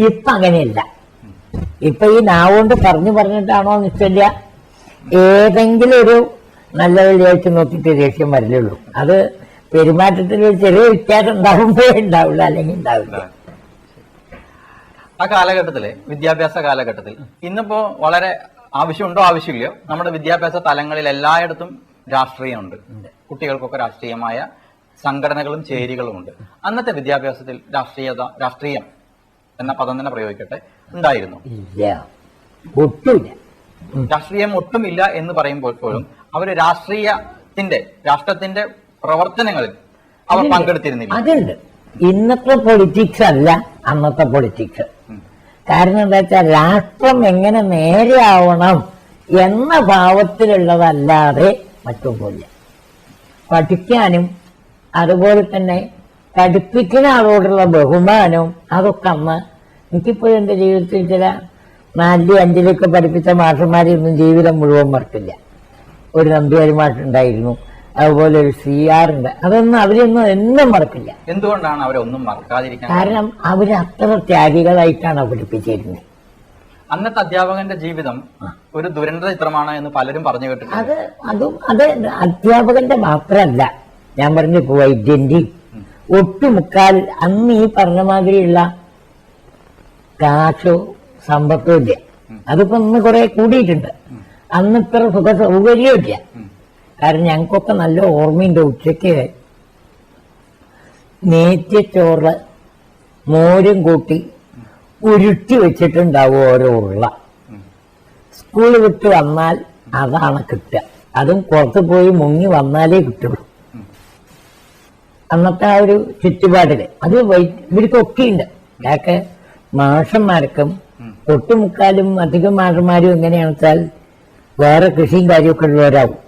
B: ഇപ്പൊ അങ്ങനെയല്ല. ഇപ്പൊ ഈ നാവുകൊണ്ട് പറഞ്ഞിട്ടാണോ നിശ്ചയില്ല, ഏതെങ്കിലും ഒരു നല്ല വെള്ളിയാഴ്ച നോക്കിയിട്ട് ദേഷ്യം വരലുള്ളൂ. അത് പെരുമാറ്റത്തിൽ ഒരു ചെറിയ വ്യത്യാസം ഉണ്ടാകുമ്പോഴേ ഉണ്ടാവില്ല, അല്ലെങ്കിൽ ഉണ്ടാവില്ല.
A: ആ കാലഘട്ടത്തില്, വിദ്യാഭ്യാസ കാലഘട്ടത്തിൽ, ഇന്നിപ്പോ വളരെ ആവശ്യമുണ്ടോ ആവശ്യമില്ലയോ, നമ്മുടെ വിദ്യാഭ്യാസ തലങ്ങളിൽ എല്ലായിടത്തും രാഷ്ട്രീയമുണ്ട്. കുട്ടികൾക്കൊക്കെ രാഷ്ട്രീയമായ സംഘടനകളും ചേരികളും ഉണ്ട്. അന്നത്തെ വിദ്യാഭ്യാസത്തിൽ രാഷ്ട്രീയം എന്ന പദം തന്നെ പ്രയോഗിക്കട്ടെ, ഉണ്ടായിരുന്നു?
B: ഇല്ല, ഒട്ടുമില്ല.
A: രാഷ്ട്രീയം ഒട്ടുമില്ല എന്ന് പറയുമ്പോൾ പോലും അവര് രാഷ്ട്രത്തിന്റെ പ്രവർത്തനങ്ങളിൽ അവർ പങ്കെടുത്തിരുന്നില്ല.
B: അതുണ്ട്. ഇന്നത്തെ പൊളിറ്റിക്സ് അല്ല അന്നത്തെ പൊളിറ്റിക്സ്. കാരണം എന്താ വെച്ചാൽ രാഷ്ട്രം എങ്ങനെ നേരെയാവണം എന്ന ഭാവത്തിലുള്ളതല്ലാതെ മറ്റൊന്നുമില്ല. പഠിക്കാനും അതുപോലെ തന്നെ പഠിപ്പിക്കുന്ന ആളോടുള്ള ബഹുമാനവും അതൊക്കെ അന്ന്, എനിക്കിപ്പോഴും എന്റെ ജീവിതത്തിൽ ചില 4-5 പഠിപ്പിച്ച മാഷന്മാരെയൊന്നും ജീവിതം മുഴുവൻ മറക്കില്ല. ഒരു നമ്പ്യാരി മാഷുണ്ടായിരുന്നു, അതുപോലെ ഒരു CR ഉണ്ട്. അതൊന്നും അവരൊന്നും എന്നും മറക്കില്ല.
A: എന്തുകൊണ്ടാണ് അവരൊന്നും മറക്കാതിരിക്കാൻ?
B: കാരണം അവര് അത്ര ത്യാഗികളായിട്ടാണ് പഠിപ്പിച്ചിരുന്നത്.
A: അന്നത്തെ അധ്യാപകന്റെ ജീവിതം ഒരു ദുരന്ത ചിത്രമാണ് എന്ന് പലരും പറഞ്ഞു കേട്ടിട്ടുണ്ട്.
B: അത് അധ്യാപകന്റെ മാത്രമല്ല, ഞാൻ പറഞ്ഞു വൈദ്യന്റെയും ഒട്ടുമുക്കാൽ അന്ന് ഈ പറഞ്ഞ മാതിരിയുള്ള കാശോ സമ്പത്തോ ഇല്ല. അതിപ്പോ ഇന്ന് കുറെ കൂടിയിട്ടുണ്ട്. അന്ന് ഇത്ര സുഖ സൗകര്യമില്ല. കാരണം ഞങ്ങൾക്കൊക്കെ നല്ല ഓർമ്മയുണ്ട്, ഉച്ചയ്ക്ക് നേറ്റിച്ചോറ് മോരും കൂട്ടി ഉരുട്ടി വെച്ചിട്ടുണ്ടാവും ഓരോ ഉള്ള. സ്കൂൾ വിട്ട് വന്നാൽ അതാണ് കിട്ടുക. അതും പുറത്ത് പോയി മുങ്ങി വന്നാലേ കിട്ടുള്ളൂ. അന്നത്തെ ആ ഒരു ചുറ്റുപാടില് അത് ഇവർക്കൊക്കെ ഉണ്ട്. ഇതൊക്കെ മാഷന്മാർക്കും ഒട്ടുമുക്കാലും അധികം മാഷന്മാരും എങ്ങനെയാണെന്ന് വെച്ചാൽ വേറെ കൃഷിയും കാര്യമൊക്കെ ഉള്ളവരാവും.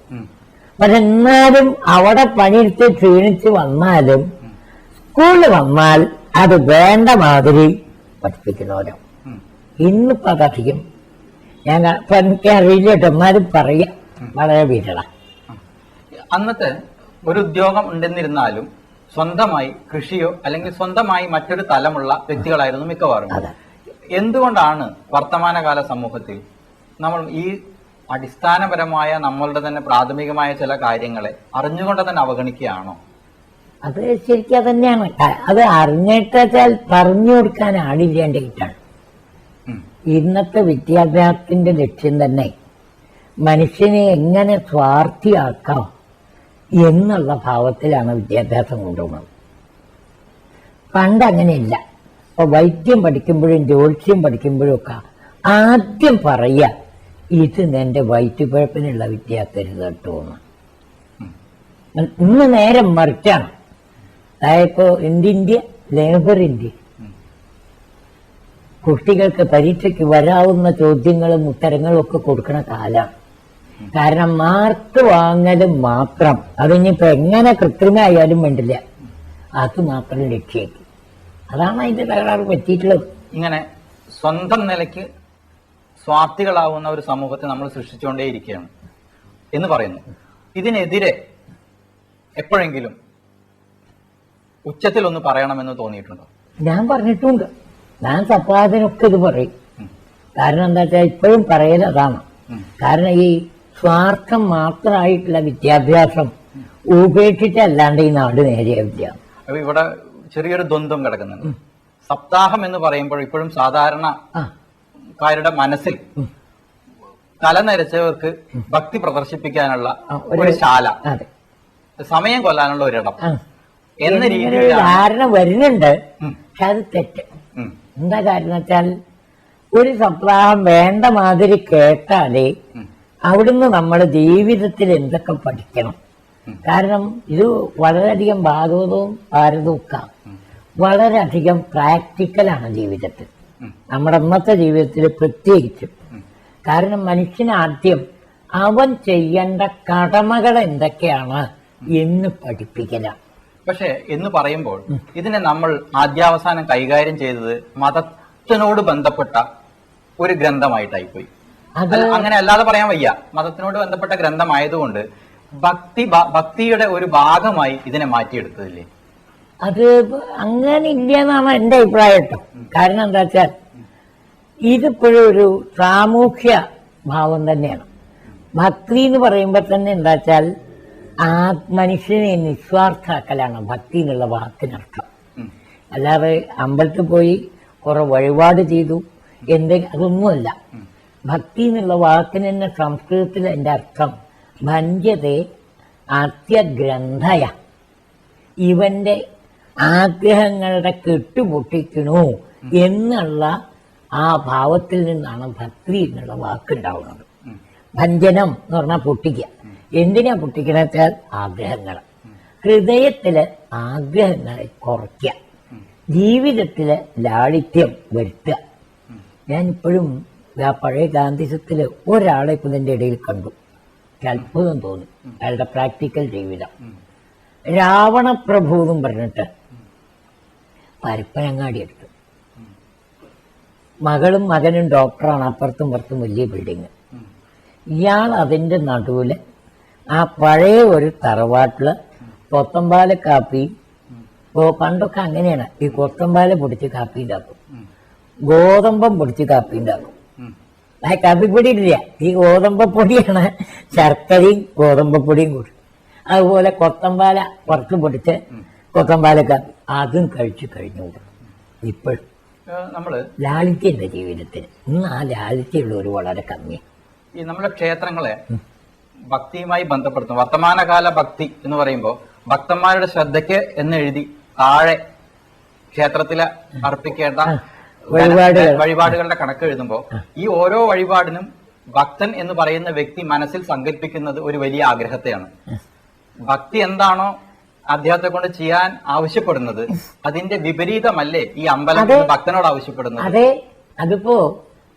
B: പക്ഷെ എന്നാലും അവിടെ പണിയെടുത്ത് ക്ഷീണിച്ച് വന്നാലും സ്കൂളിൽ വന്നാൽ അത് വേണ്ട മാതിരി പഠിപ്പിക്കുന്നവരോ. ഇന്നിപ്പോ അതധികം എനിക്ക് അറിയില്ല കേട്ടോ, എന്നാലും പറയാം, വളരെ വിരള.
A: അന്നത്തെ ഒരു ഉദ്യോഗം ഉണ്ടെന്നിരുന്നാലും സ്വന്തമായി കൃഷിയോ അല്ലെങ്കിൽ സ്വന്തമായി മറ്റൊരു തലമുള്ള വ്യക്തികളായിരുന്നു മിക്കവാറും. എന്തുകൊണ്ടാണ് വർത്തമാനകാല സമൂഹത്തിൽ നമ്മൾ ഈ അടിസ്ഥാനപരമായ നമ്മളുടെ തന്നെ പ്രാഥമികമായ ചില കാര്യങ്ങളെ അറിഞ്ഞുകൊണ്ട് തന്നെ അവഗണിക്കുകയാണോ?
B: അത് ശരിക്കും അതന്നെയാണ്. അത് അറിഞ്ഞിട്ടാൽ പറഞ്ഞു കൊടുക്കാൻ ആളില്ലാണ്ടായിട്ടാണ്. ഇന്നത്തെ വിദ്യാഭ്യാസത്തിന്റെ ലക്ഷ്യം തന്നെ മനുഷ്യനെ എങ്ങനെ സ്വാർത്ഥിയാക്കാം എന്നുള്ള ഭാവത്തിലാണ് വിദ്യാഭ്യാസം കൊണ്ടുപോകുന്നത്. പണ്ട് അങ്ങനെയില്ല. ഇപ്പൊ വൈദ്യം പഠിക്കുമ്പോഴും ജ്യോത്സ്യം പഠിക്കുമ്പോഴും ഒക്കെ ആദ്യം പറയുക, ഇത് എന്റെ വയറ്റുപിഴപ്പിനുള്ള വിദ്യ തരുത് കേട്ടോ. ഇന്ന് നേരം മറിച്ചാണ്. അതായത് ഇപ്പോ ഇന്ത്യ ലേബർ ഇന്ത്യ. കുട്ടികൾക്ക് പരീക്ഷയ്ക്ക് വരാവുന്ന ചോദ്യങ്ങളും ഉത്തരങ്ങളും ഒക്കെ കൊടുക്കുന്ന കാലമാണ്. കാരണം മാർക്ക് വാങ്ങലും മാത്രം, അതിനിപ്പോ എങ്ങനെ കൃത്രിമമായാലും വേണ്ടില്ല, അത് മാത്രം ലക്ഷ്യാക്കി. അതാണ് അതിന്റെ തകരാറ് പറ്റിയിട്ടുള്ളത്.
A: ഇങ്ങനെ സ്വന്തം നിലയ്ക്ക് സ്വാർത്ഥികളാവുന്ന ഒരു സമൂഹത്തെ നമ്മൾ സൃഷ്ടിച്ചുകൊണ്ടേയിരിക്കുകയാണ് എന്ന് പറയുന്നു. ഇതിനെതിരെ എപ്പോഴെങ്കിലും ഉച്ചത്തിൽ ഒന്ന് പറയണമെന്ന് തോന്നിയിട്ടുണ്ടോ?
B: ഞാൻ പറഞ്ഞിട്ടുണ്ട്. ഞാൻ സപ്പാദിനൊക്കെ ഇത് പറയും. കാരണം എന്താ വെച്ചാൽ ഇപ്പോഴും പറയൽ അതാണ്. കാരണം ഈ സ്വാർത്ഥം മാത്രമായിട്ടുള്ള വിദ്യാഭ്യാസം ഉപേക്ഷിച്ചല്ലാണ്ട് ഈ നാട് നേരെയാവില്ല.
A: അപ്പൊ ഇവിടെ ചെറിയൊരു ദ്വന്ദ്വം കിടക്കുന്നുണ്ട്. സപ്താഹം എന്ന് പറയുമ്പോൾ ഇപ്പോഴും സാധാരണക്കാരുടെ മനസ്സിൽ തലനരച്ചവർക്ക് ഭക്തി പ്രദർശിപ്പിക്കാനുള്ള ഒരു ശാല, സമയം കൊല്ലാനുള്ള ഒരിടം എന്ന രീതിയിൽ
B: ധാരണ വരുന്നുണ്ട്. പക്ഷെ അത് തെറ്റ്. എന്താ കാര്യം വെച്ചാൽ ഒരു സപ്താഹം വേണ്ട മാതിരി കേട്ടാലേ അവിടുന്ന് നമ്മുടെ ജീവിതത്തിൽ എന്തൊക്കെ പഠിക്കണം. കാരണം ഇത് വളരെയധികം ഭാഗവതവും ഭാരതവും ഒക്കെ വളരെയധികം പ്രാക്ടിക്കലാണ് ജീവിതത്തിൽ, നമ്മുടെ ഇന്നത്തെ ജീവിതത്തിൽ പ്രത്യേകിച്ചും. കാരണം മനുഷ്യനാദ്യം അവൻ ചെയ്യേണ്ട കടമകൾ എന്തൊക്കെയാണ് എന്ന് പഠിപ്പിക്കലാണ്.
A: പക്ഷെ എന്ന് പറയുമ്പോൾ ഇതിനെ നമ്മൾ ആദ്യാവസാനം കൈകാര്യം ചെയ്തത് മതത്തിനോട് ബന്ധപ്പെട്ട ഒരു ഗ്രന്ഥമായിട്ടായിപ്പോയി. അങ്ങനെ അല്ലാതെ പറയാൻ വയ്യ. മതത്തിനോട് ബന്ധപ്പെട്ട ഗ്രന്ഥമായതുകൊണ്ട് ഭക്തിയുടെ ഒരു ഭാഗമായി ഇതിനെ മാറ്റിയെടുത്തതില്ലേ?
B: അത് അങ്ങനെ ഇല്ല എന്നാണ് എന്റെ അഭിപ്രായം കേട്ടോ. കാരണം എന്താ വെച്ചാൽ ഇതിപ്പോഴും ഒരു സാമൂഹ്യ ഭാവം തന്നെയാണ്. ഭക്തി എന്ന് പറയുമ്പോൾ തന്നെ എന്താ വെച്ചാൽ ആ മനുഷ്യനെ നിസ്വാർത്ഥാക്കലാണ് ഭക്തി എന്നുള്ള വാക്കിനർത്ഥം. അല്ലാതെ അമ്പലത്തിൽ പോയി കുറെ വഴിപാട് ചെയ്തു അതൊന്നുമല്ല. ഭക്തി എന്നുള്ള വാക്കിന് തന്നെ സംസ്കൃതത്തിൽ എൻ്റെ അർത്ഥം ഭഞ്ജതേ അത്യഗ്രന്ഥയ, ഇവന്റെ ആഗ്രഹങ്ങളുടെ കെട്ടുപൊട്ടിക്കണു എന്നുള്ള ആ ഭാവത്തിൽ നിന്നാണ് ഭക്തി എന്നുള്ള വാക്കുണ്ടാവുന്നത്. ഭഞ്ജനം എന്ന് പറഞ്ഞാൽ പൊട്ടിക്കുക. എന്തിനാ പൊട്ടിക്കണ വെച്ചാൽ ആഗ്രഹങ്ങൾ, ഹൃദയത്തില് ആഗ്രഹങ്ങളെ കുറയ്ക്കുക, ജീവിതത്തില് ലാളിത്യം വരുത്തുക. ഞാനിപ്പോഴും ആ പഴയ ഗാന്ധിസത്തില് ഒരാളെ ഇപ്പം ഇതിൻ്റെ ഇടയിൽ കണ്ടു. അത്ഭുതം തോന്നി. അയാളുടെ പ്രാക്ടിക്കൽ ജീവിതം. രാവണപ്രഭു എന്നും പറഞ്ഞിട്ട് പരപ്പനങ്ങാടി എടുത്തു. മകളും മകനും ഡോക്ടറാണ്. അപ്പുറത്തും പുറത്തും വലിയ ബിൽഡിങ്. ഇയാൾ അതിൻ്റെ നടുവില് ആ പഴയ ഒരു തറവാട്ടില് കൊത്തമ്പാല കാപ്പി, പണ്ടൊക്കെ അങ്ങനെയാണ്, ഈ കൊത്തമ്പാല പൊടിച്ച് കാപ്പി ഉണ്ടാക്കും, ഗോതമ്പം പൊടിച്ച് കാപ്പി ഉണ്ടാക്കും. ആ കാപ്പിപ്പൊടി ഇല്ല, ഈ ഗോതമ്പപ്പൊടിയാണ്, ശർക്കരയും ഗോതമ്പപ്പൊടിയും കൂടി. അതുപോലെ കൊത്തമ്പാല പുറത്ത് പൊടിച്ച് കൊത്തമ്പാല കാപ്പി അതും കഴിച്ചു കഴിഞ്ഞു. ഇപ്പോഴും
A: നമ്മള്
B: ലാളിത്യന്റെ ജീവിതത്തിൽ ഇന്ന് ആ ലാളിത്യമുള്ളവർ വളരെ കമ്മിയാണ്.
A: ഈ നമ്മുടെ ക്ഷേത്രങ്ങളെ ഭക്തിയുമായി ബന്ധപ്പെടുത്തും. വർത്തമാനകാല ഭക്തി എന്ന് പറയുമ്പോൾ ഭക്തന്മാരുടെ ശ്രദ്ധയ്ക്ക് എന്നെഴുതി താഴെ ക്ഷേത്രത്തില് അർപ്പിക്കേണ്ട വഴിപാടുകളുടെ കണക്ക് എഴുതുമ്പോൾ ഈ ഓരോ വഴിപാടിനും ഭക്തൻ എന്ന് പറയുന്ന വ്യക്തി മനസ്സിൽ സങ്കല്പിക്കുന്നത് ഒരു വലിയ ആഗ്രഹത്തെയാണ്. ഭക്തി എന്താണോ അദ്ദേഹത്തെ കൊണ്ട് ചെയ്യാൻ ആവശ്യപ്പെടുന്നത് അതിന്റെ വിപരീതമല്ലേ ഈ അമ്പലത്തിൽ ഭക്തനോട് ആവശ്യപ്പെടുന്നത്?
B: അതെ, അതിപ്പോ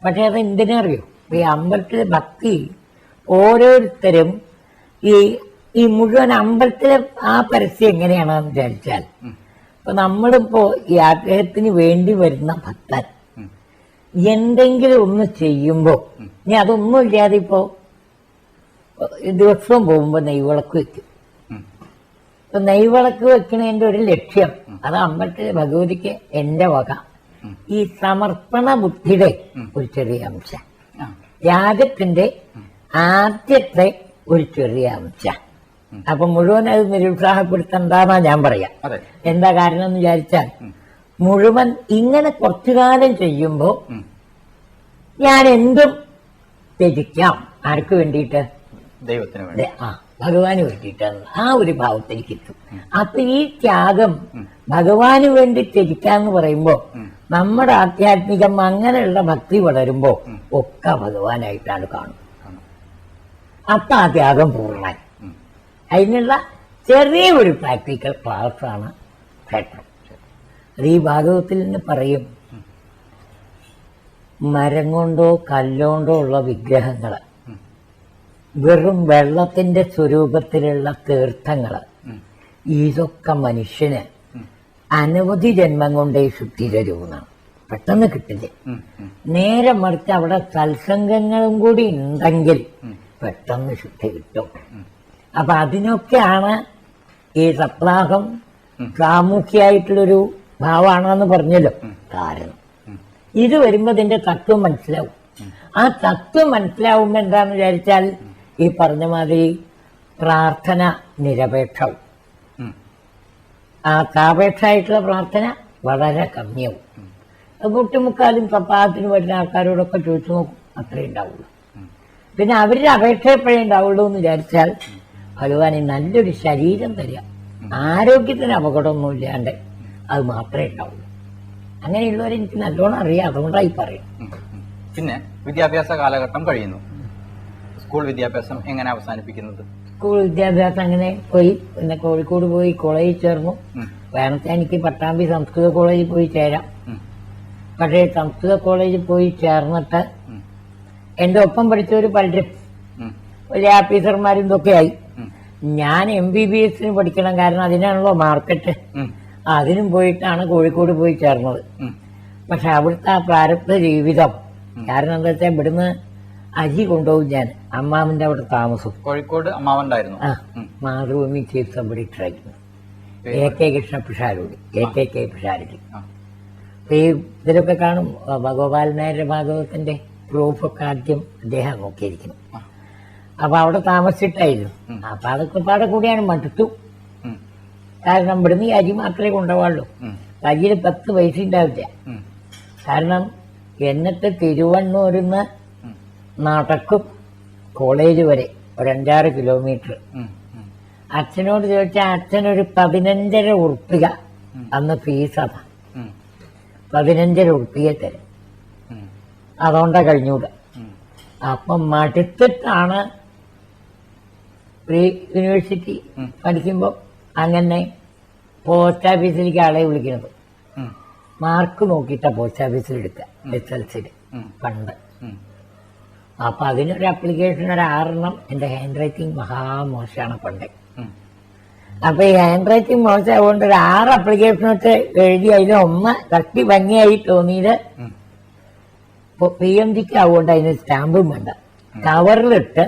B: പക്ഷെ അത് എന്തിനറിയോ, ഈ അമ്പലത്തിലെ ഭക്തി ഓരോരുത്തരും ഈ മുഴുവൻ അമ്പലത്തിലെ ആ പരസ്യം എങ്ങനെയാണെന്ന് വിചാരിച്ചാൽ, ഇപ്പൊ നമ്മളിപ്പോ ഈ ആഗ്രഹത്തിന് വേണ്ടി വരുന്ന ഭക്തൻ എന്തെങ്കിലും ഒന്ന് ചെയ്യുമ്പോ ഇനി അതൊന്നും ഇല്ലാതെ ഇപ്പോ ദിവസവും പോകുമ്പോ നെയ്വിളക്ക് വെക്കും. ഇപ്പൊ നെയ്വിളക്ക് വെക്കണതിന്റെ ഒരു ലക്ഷ്യം അത് അമ്പലത്തിലെ ഭഗവതിക്ക് എന്റെ വക ഈ സമർപ്പണ ബുദ്ധിയുടെ ഒരു ചെറിയ അംശം, യാഗത്തിന്റെ ആദ്യത്തെ ഒരു ചെറിയ അംശം. അപ്പൊ മുഴുവൻ അത് നിരുത്സാഹപ്പെടുത്തണ്ടെന്നാ ഞാൻ പറയാം. എന്താ കാരണം എന്ന് വിചാരിച്ചാൽ മുഴുവൻ ഇങ്ങനെ കുറച്ചു കാലം ചെയ്യുമ്പോ ഞാൻ എന്തും ത്യജിക്കാം. ആർക്ക് വേണ്ടിയിട്ട്?
A: ദൈവത്തിന് വേണ്ടി,
B: ഭഗവാന് വേണ്ടിയിട്ടാണ്. ആ ഒരു ഭാവത്തിലേക്ക് എത്തും. അപ്പൊ ഈ ത്യാഗം ഭഗവാന് വേണ്ടി ത്യജിക്കാന്ന് പറയുമ്പോ നമ്മുടെ ആധ്യാത്മികം അങ്ങനെയുള്ള ഭക്തി വളരുമ്പോ ഒക്കെ ഭഗവാനായിട്ടാണ് കാണും. അപ്പൊ ആ ത്യാഗം പൂർണ്ണമായി. അതിനുള്ള ചെറിയ ഒരു പ്രാക്ടിക്കൽ ക്ലാസ്സാണ് ക്ഷേത്രം. അത് ഈ ഭാഗവത്തിൽ നിന്ന് പറയും, മരം കൊണ്ടോ കല്ലുകൊണ്ടോ ഉള്ള വിഗ്രഹങ്ങൾ, വെറും വെള്ളത്തിന്റെ സ്വരൂപത്തിലുള്ള തീർത്ഥങ്ങൾ, ഇതൊക്കെ മനുഷ്യന് അനവധി ജന്മം കൊണ്ടേ ശുദ്ധി തരുമെന്നാണ്. പെട്ടെന്ന് കിട്ടില്ല. നേരെ മറിച്ച് അവിടെ സത്സംഗങ്ങളും കൂടി ഉണ്ടെങ്കിൽ പെട്ടെന്ന് ശുദ്ധി കിട്ടും. അപ്പൊ അതിനൊക്കെയാണ് ഈ സപ്താഹം സാമൂഹ്യമായിട്ടുള്ളൊരു ഭാവമാണെന്ന് പറഞ്ഞല്ലോ കാരണം. ഇത് വരുമ്പോ ഇതിന്റെ തത്വം മനസ്സിലാവും. ആ തത്വം മനസ്സിലാവുമ്പോ എന്താന്ന് വിചാരിച്ചാൽ ഈ പറഞ്ഞ മാതിരി പ്രാർത്ഥന നിരപേക്ഷവും. ആ സാപേക്ഷമായിട്ടുള്ള പ്രാർത്ഥന വളരെ കമ്മിയാവും. ഒട്ടുമുക്കാലും സപ്താഹത്തിന് വരുന്ന ആൾക്കാരോടൊക്കെ ചോദിച്ചു നോക്കും, അത്രേ ഉണ്ടാവുള്ളൂ. പിന്നെ അവരുടെ അപേക്ഷ എപ്പോഴേ ഉണ്ടാവുള്ളൂ എന്ന് വിചാരിച്ചാൽ ഭഗവാൻ നല്ലൊരു ശരീരം തരിക, ആരോഗ്യത്തിന് അപകടമൊന്നും ഇല്ലാണ്ട് അത് മാത്രമേ ഉണ്ടാവുള്ളൂ. അങ്ങനെയുള്ളവരെ എനിക്ക് നല്ലോണം അറിയാം, അതുകൊണ്ടായി പറയും.
A: പിന്നെ വിദ്യാഭ്യാസ കാലഘട്ടം കഴിയുന്നു. സ്കൂൾ വിദ്യാഭ്യാസം എങ്ങനെ അവസാനിപ്പിക്കുന്നത്?
B: സ്കൂൾ വിദ്യാഭ്യാസം അങ്ങനെ പോയി. പിന്നെ കോഴിക്കോട് പോയി കോളേജിൽ ചേർന്നു. വേണത്തെ എനിക്ക് പട്ടാമ്പി സംസ്കൃത കോളേജിൽ പോയി ചേരാം. പക്ഷേ സംസ്കൃത കോളേജിൽ പോയി ചേർന്നിട്ട് എന്റെ ഒപ്പം പഠിച്ചവര് പലരും വലിയ ഓഫീസർമാരും ഇതൊക്കെയായി. ഞാൻ MBBS പഠിക്കണം, കാരണം അതിനാണല്ലോ മാർക്കറ്റ്. അതിനും പോയിട്ടാണ് കോഴിക്കോട് പോയി ചേർന്നത്. പക്ഷെ അവിടുത്തെ ആ പ്രാരബ്ധ ജീവിതം കാരണം എന്താ വെച്ചാൽ ഇവിടുന്ന് അരി കൊണ്ടുപോകും ഞാൻ. അമ്മാവന്റെ അവിടെ താമസം
A: കോഴിക്കോട് അമ്മാവണ്ടായിരുന്നു.
B: മാതൃഭൂമി ചീഫ് സബ് എഡിറ്റർ ആയിരുന്നു. AK Krishna Pisharody, AK Pisharody. ഈ ഇതിലൊക്കെ കാണും ഗോപാലൻ നായരുടെ ഭാഗവതത്തിന്റെ പ്രൂഫൊക്കെ ആദ്യം അദ്ദേഹം നോക്കിയിരിക്കണം. അപ്പൊ അവിടെ താമസിച്ചിട്ടായിരുന്നു. അപ്പൊ അതൊക്കെ പാടെ കൂടിയാണ് മടുത്തു. കാരണം ഇവിടുന്ന് ഈ അരി മാത്രമേ കൊണ്ടുപോകാള്ളൂ. കയ്യിൽ 10 പൈസ ഉണ്ടാവില്ല. കാരണം എന്നിട്ട് തിരുവണ്ണൂരിന്ന് നടക്കും കോളേജ് വരെ ഒരു 5-6 കിലോമീറ്റർ. അച്ഛനോട് ചോദിച്ചാൽ അച്ഛനൊരു 15.5 ഉറുപ്പിക അന്ന് ഫീസ്. അതാ 15.5 ഉറുപ്പിക തരും. അതുകൊണ്ടാ കഴിഞ്ഞൂട. അപ്പം മടുത്തിട്ടാണ് പ്രീ യൂണിവേഴ്സിറ്റി പഠിക്കുമ്പോൾ അങ്ങനെ പോസ്റ്റ് ഓഫീസിലേക്ക് ആളെ വിളിക്കുന്നത്. മാർക്ക് നോക്കിയിട്ടാ പോസ്റ്റ് ഓഫീസിൽ എടുക്കുക, SLCയിൽ പണ്ട്. അപ്പൊ അതിനൊരു അപ്ലിക്കേഷൻ ഒരു 6 എന്റെ ഹാൻഡ് റൈറ്റിംഗ് മഹാമോശമാണ് പണ്ട്. അപ്പൊ ഈ ഹാൻഡ് റൈറ്റിംഗ് മോശമായതുകൊണ്ട് ഒരു 6 അപ്ലിക്കേഷൻ വെച്ച് എഴുതി. അതിന് 1 കട്ടി ഭംഗിയായി തോന്നിയത് PMDക്ക് ആവുകൊണ്ട് അതിന് സ്റ്റാമ്പും വേണ്ട, കവറിലിട്ട്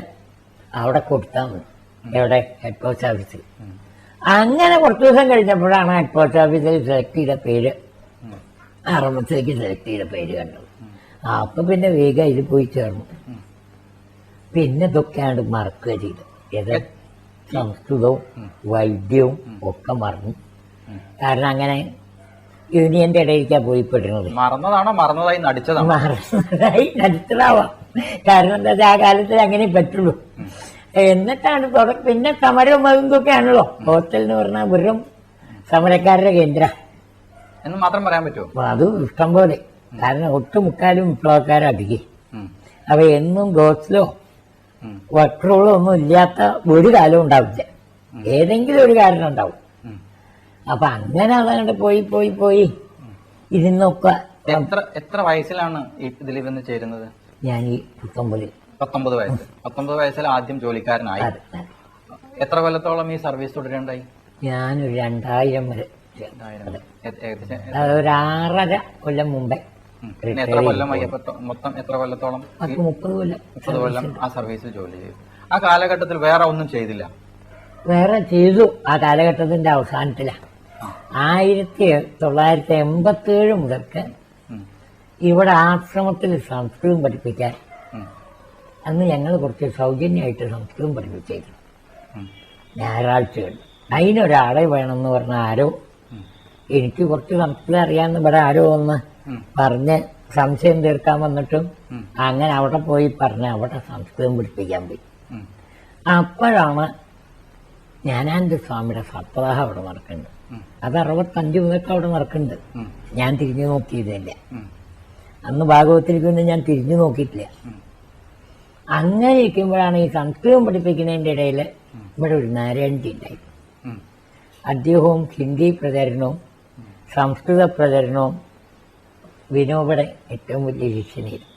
B: അവിടെ കൊടുത്താൽ മതി. എവിടെ? ഹെഡ് പോസ്റ്റ് ഓഫീസിൽ. അങ്ങനെ കുറച്ചു ദിവസം കഴിഞ്ഞപ്പോഴാണ് ഹെഡ് പോസ്റ്റ് ഓഫീസിൽ സെലക്ട് ചെയ്ത പേര്, RMSലേക്ക് സെലക്ട് ചെയ്ത പേര് കണ്ടത്. അപ്പൊ പിന്നെ വേഗം ഇതിൽ പോയി ചേർന്നു. പിന്നെ ഇതൊക്കെയാണ് മറക്കുക ചെയ്തത്. ഏത് സംസ്കൃതവും വൈദ്യവും ഒക്കെ മറന്നു. കാരണം അങ്ങനെ യൂണിയന്റെ ഇടയിലേക്കാ പോയി പെടുന്നത്.
A: മറന്നതാണോ മറന്നതായി നടിച്ചതാണോ?
B: മറന്നതായി നടിച്ചതാവാം. കാരണം എന്താ വെച്ചാൽ ആ കാലത്ത് അങ്ങനെ പറ്റുള്ളൂ. എന്നിട്ടാണ് പിന്നെ സമരവും അതൊക്കെയാണല്ലോ. ഹോസ്റ്റൽ എന്ന് പറഞ്ഞാൽ വെറും സമരക്കാരുടെ കേന്ദ്ര
A: എന്ന് മാത്രം പറയാൻ പറ്റുമോ?
B: അത് ഇഷ്ടം പോലെ. കാരണം ഒട്ടുമുക്കാലും വിപ്ലവക്കാരധികം. അപ്പൊ എന്നും ഗോസ്ലോ വക്രോളോ ഒന്നും ഇല്ലാത്ത ഒരു കാലവും ഉണ്ടാവില്ല. ഏതെങ്കിലും ഒരു കാരണം ഉണ്ടാവും. അപ്പൊ അങ്ങനെ അതങ്ങോട്ട് പോയി പോയി പോയി ഇരുന്നൊക്കെ.
A: എത്ര വയസ്സിലാണ് ഇതിൽ വന്ന് ചേരുന്നത്?
B: ഞാൻ ഈ 19
A: വയസ്സ്. 19 വയസ്സിൽ ആദ്യം ജോലിക്കാരനായി. എത്ര കൊല്ലത്തോളം ഈ സർവീസ് തുടരുണ്ടായി?
B: ഞാനൊരു 2000 വരെ, ഒരു 6.5 കൊല്ലം മുമ്പേ.
A: എത്ര കൊല്ലമായി? മൊത്തം എത്ര കൊല്ലത്തോളം?
B: 30
A: കൊല്ലം ആ സർവീസിൽ ജോലി ചെയ്തു. ആ കാലഘട്ടത്തിൽ വേറെ ഒന്നും ചെയ്തില്ല?
B: വേറെ ചെയ്തു. ആ കാലഘട്ടത്തിന്റെ അവസാനത്തിലാണ് 1987 മുതൽക്ക് ഇവിടെ ആശ്രമത്തിൽ സംസ്കൃതം പഠിപ്പിക്കാൻ അന്ന് ഞങ്ങൾ കുറച്ച് സൗജന്യമായിട്ട് സംസ്കൃതം പഠിപ്പിച്ചിരുന്നു ഞായറാഴ്ചകൾ. അതിനൊരാളെ വേണമെന്ന് പറഞ്ഞ ആരോ, എനിക്ക് കുറച്ച് സംസ്കൃതം അറിയാമെന്ന് ഇവിടെ ആരോ ഒന്ന് പറഞ്ഞ് സംശയം തീർക്കാൻ വന്നിട്ടും അങ്ങനെ അവിടെ പോയി പറഞ്ഞ് അവിടെ സംസ്കൃതം പഠിപ്പിക്കാൻ പോയി. അപ്പോഴാണ് ജ്ഞാനാനന്ദ സ്വാമിയുടെ സപ്താഹം അവിടെ നടക്കുന്നുണ്ട്. അത് 65 മുതൽക്ക് അവിടെ നടക്കുന്നുണ്ട്. ഞാൻ തിരിഞ്ഞു നോക്കിയതില്ല. അന്ന് ഭാഗവത്തിലേക്കൊന്നും ഞാൻ തിരിഞ്ഞു നോക്കിയിട്ടില്ല. അങ്ങനെ ഇരിക്കുമ്പോഴാണ് ഈ സംസ്കൃതം പഠിപ്പിക്കുന്നതിൻ്റെ ഇടയിൽ ഇവിടെ ഒരു നാരായണജി ഉണ്ടായി. അദ്ദേഹവും ഹിന്ദി പ്രചരണവും സംസ്കൃത പ്രചരണവും വിനോബയുടെ ഏറ്റവും വലിയ ശിക്ഷണയായിരുന്നു.